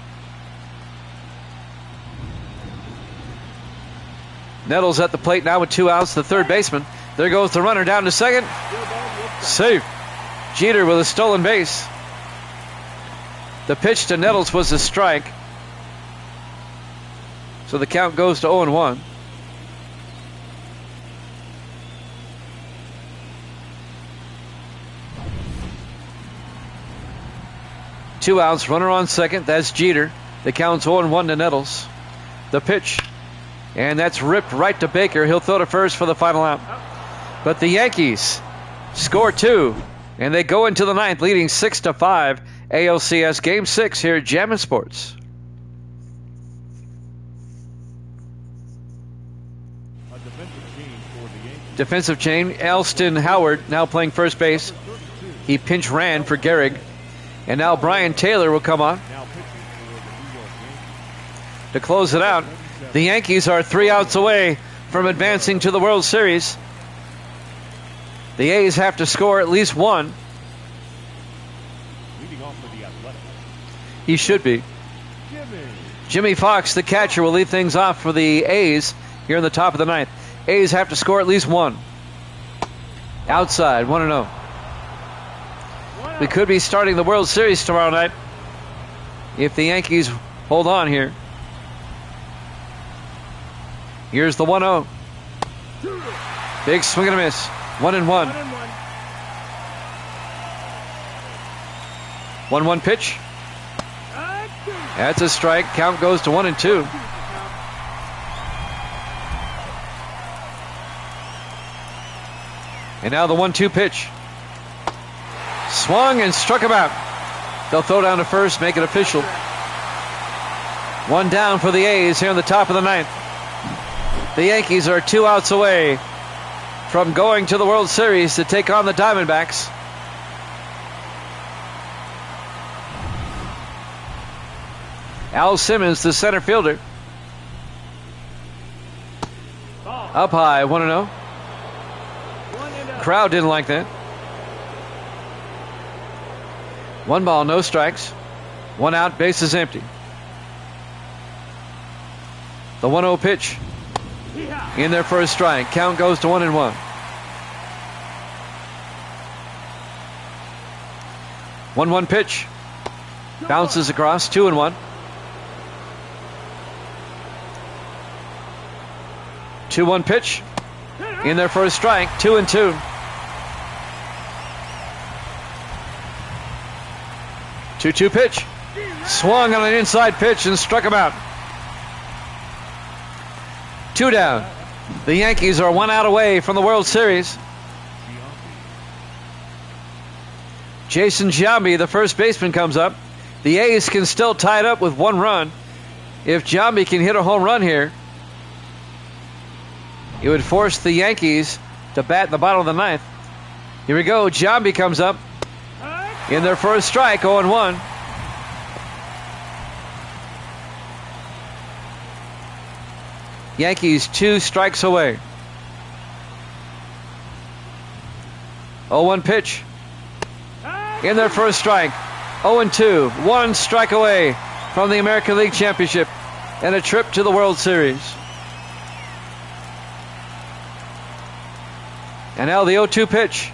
Nettles at the plate now with 2 outs, the third baseman. There goes the runner down to second. Safe. Jeter with a stolen base. The pitch to Nettles was a strike. So the count goes to 0-1. Two outs, runner on second. That's Jeter. The count's 0-1 to Nettles. The pitch. And that's ripped right to Baker. He'll throw to first for the final out. But the Yankees score 2. And they go into the ninth, leading 6-5. ALCS Game 6 here at Jammin' Sports. A defensive change for the Yankees. Defensive chain, Elston Howard now playing first base. He pinch ran for Gehrig. And now Brian Taylor will come on Now pitching for the New York Yankees. to close it out. The Yankees are 3 outs away from advancing to the World Series. The A's have to score at least one. Leading off for the Athletics. He should be. Jimmy Fox, the catcher, will lead things off for the A's here in the top of the ninth. A's have to score at least one. Outside, 1-0. We could be starting the World Series tomorrow night if the Yankees hold on here. Here's the 1-0. Big swing and a miss. 1-1. 1-1 pitch. That's a strike. Count goes to 1-2. And now the 1-2 pitch. Swung and struck him out. They'll throw down to first, make it official. One down for the A's here in the top of the ninth. The Yankees are 2 outs away from going to the World Series to take on the Diamondbacks. Al Simmons, the center fielder. Up high, 1-0. Crowd didn't like that. 1 ball, no strikes. 1 out, bases empty. The 1-0 pitch. In there for a strike. Count goes to 1-1. 1-1 pitch. Bounces across, 2-1. 2-1 pitch. In there for a strike, 2-2. 2-2 pitch. Swung on an inside pitch and struck him out. 2 down. The Yankees are 1 out away from the World Series. Jason Giambi, the first baseman, comes up. The A's can still tie it up with 1 run. If Giambi can hit a home run here, it would force the Yankees to bat in the bottom of the ninth. Here we go. Giambi comes up. In their first strike, 0-1. Yankees 2 strikes away. 0-1 pitch. In their first strike. 0-2. 1 strike away from the American League Championship and a trip to the World Series. And now the 0-2 pitch.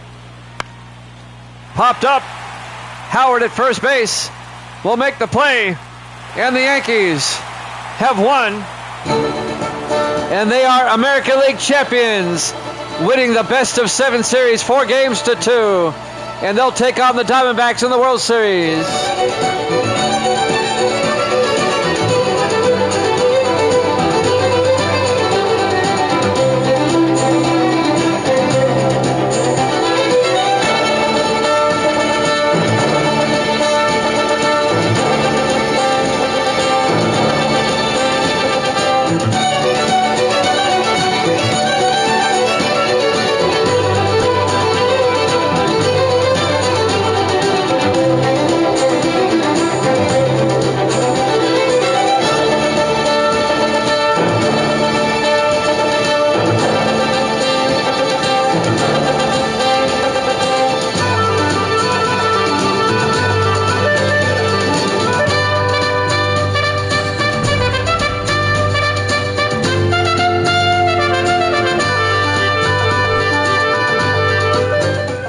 Popped up. Howard at first base will make the play. And the Yankees have won. And they are American League champions, winning the best of 7 series, 4 games to 2. And they'll take on the Diamondbacks in the World Series.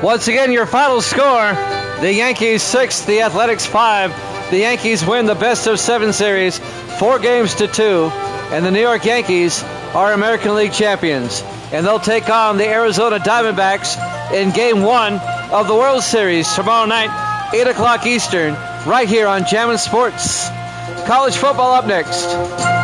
Once again, your final score, the Yankees 6, the Athletics 5. The Yankees win the best of 7 series, 4 games to 2. And the New York Yankees are American League champions. And they'll take on the Arizona Diamondbacks in Game 1 of the World Series tomorrow night, 8 o'clock Eastern, right here on Jammin' Sports. College football up next.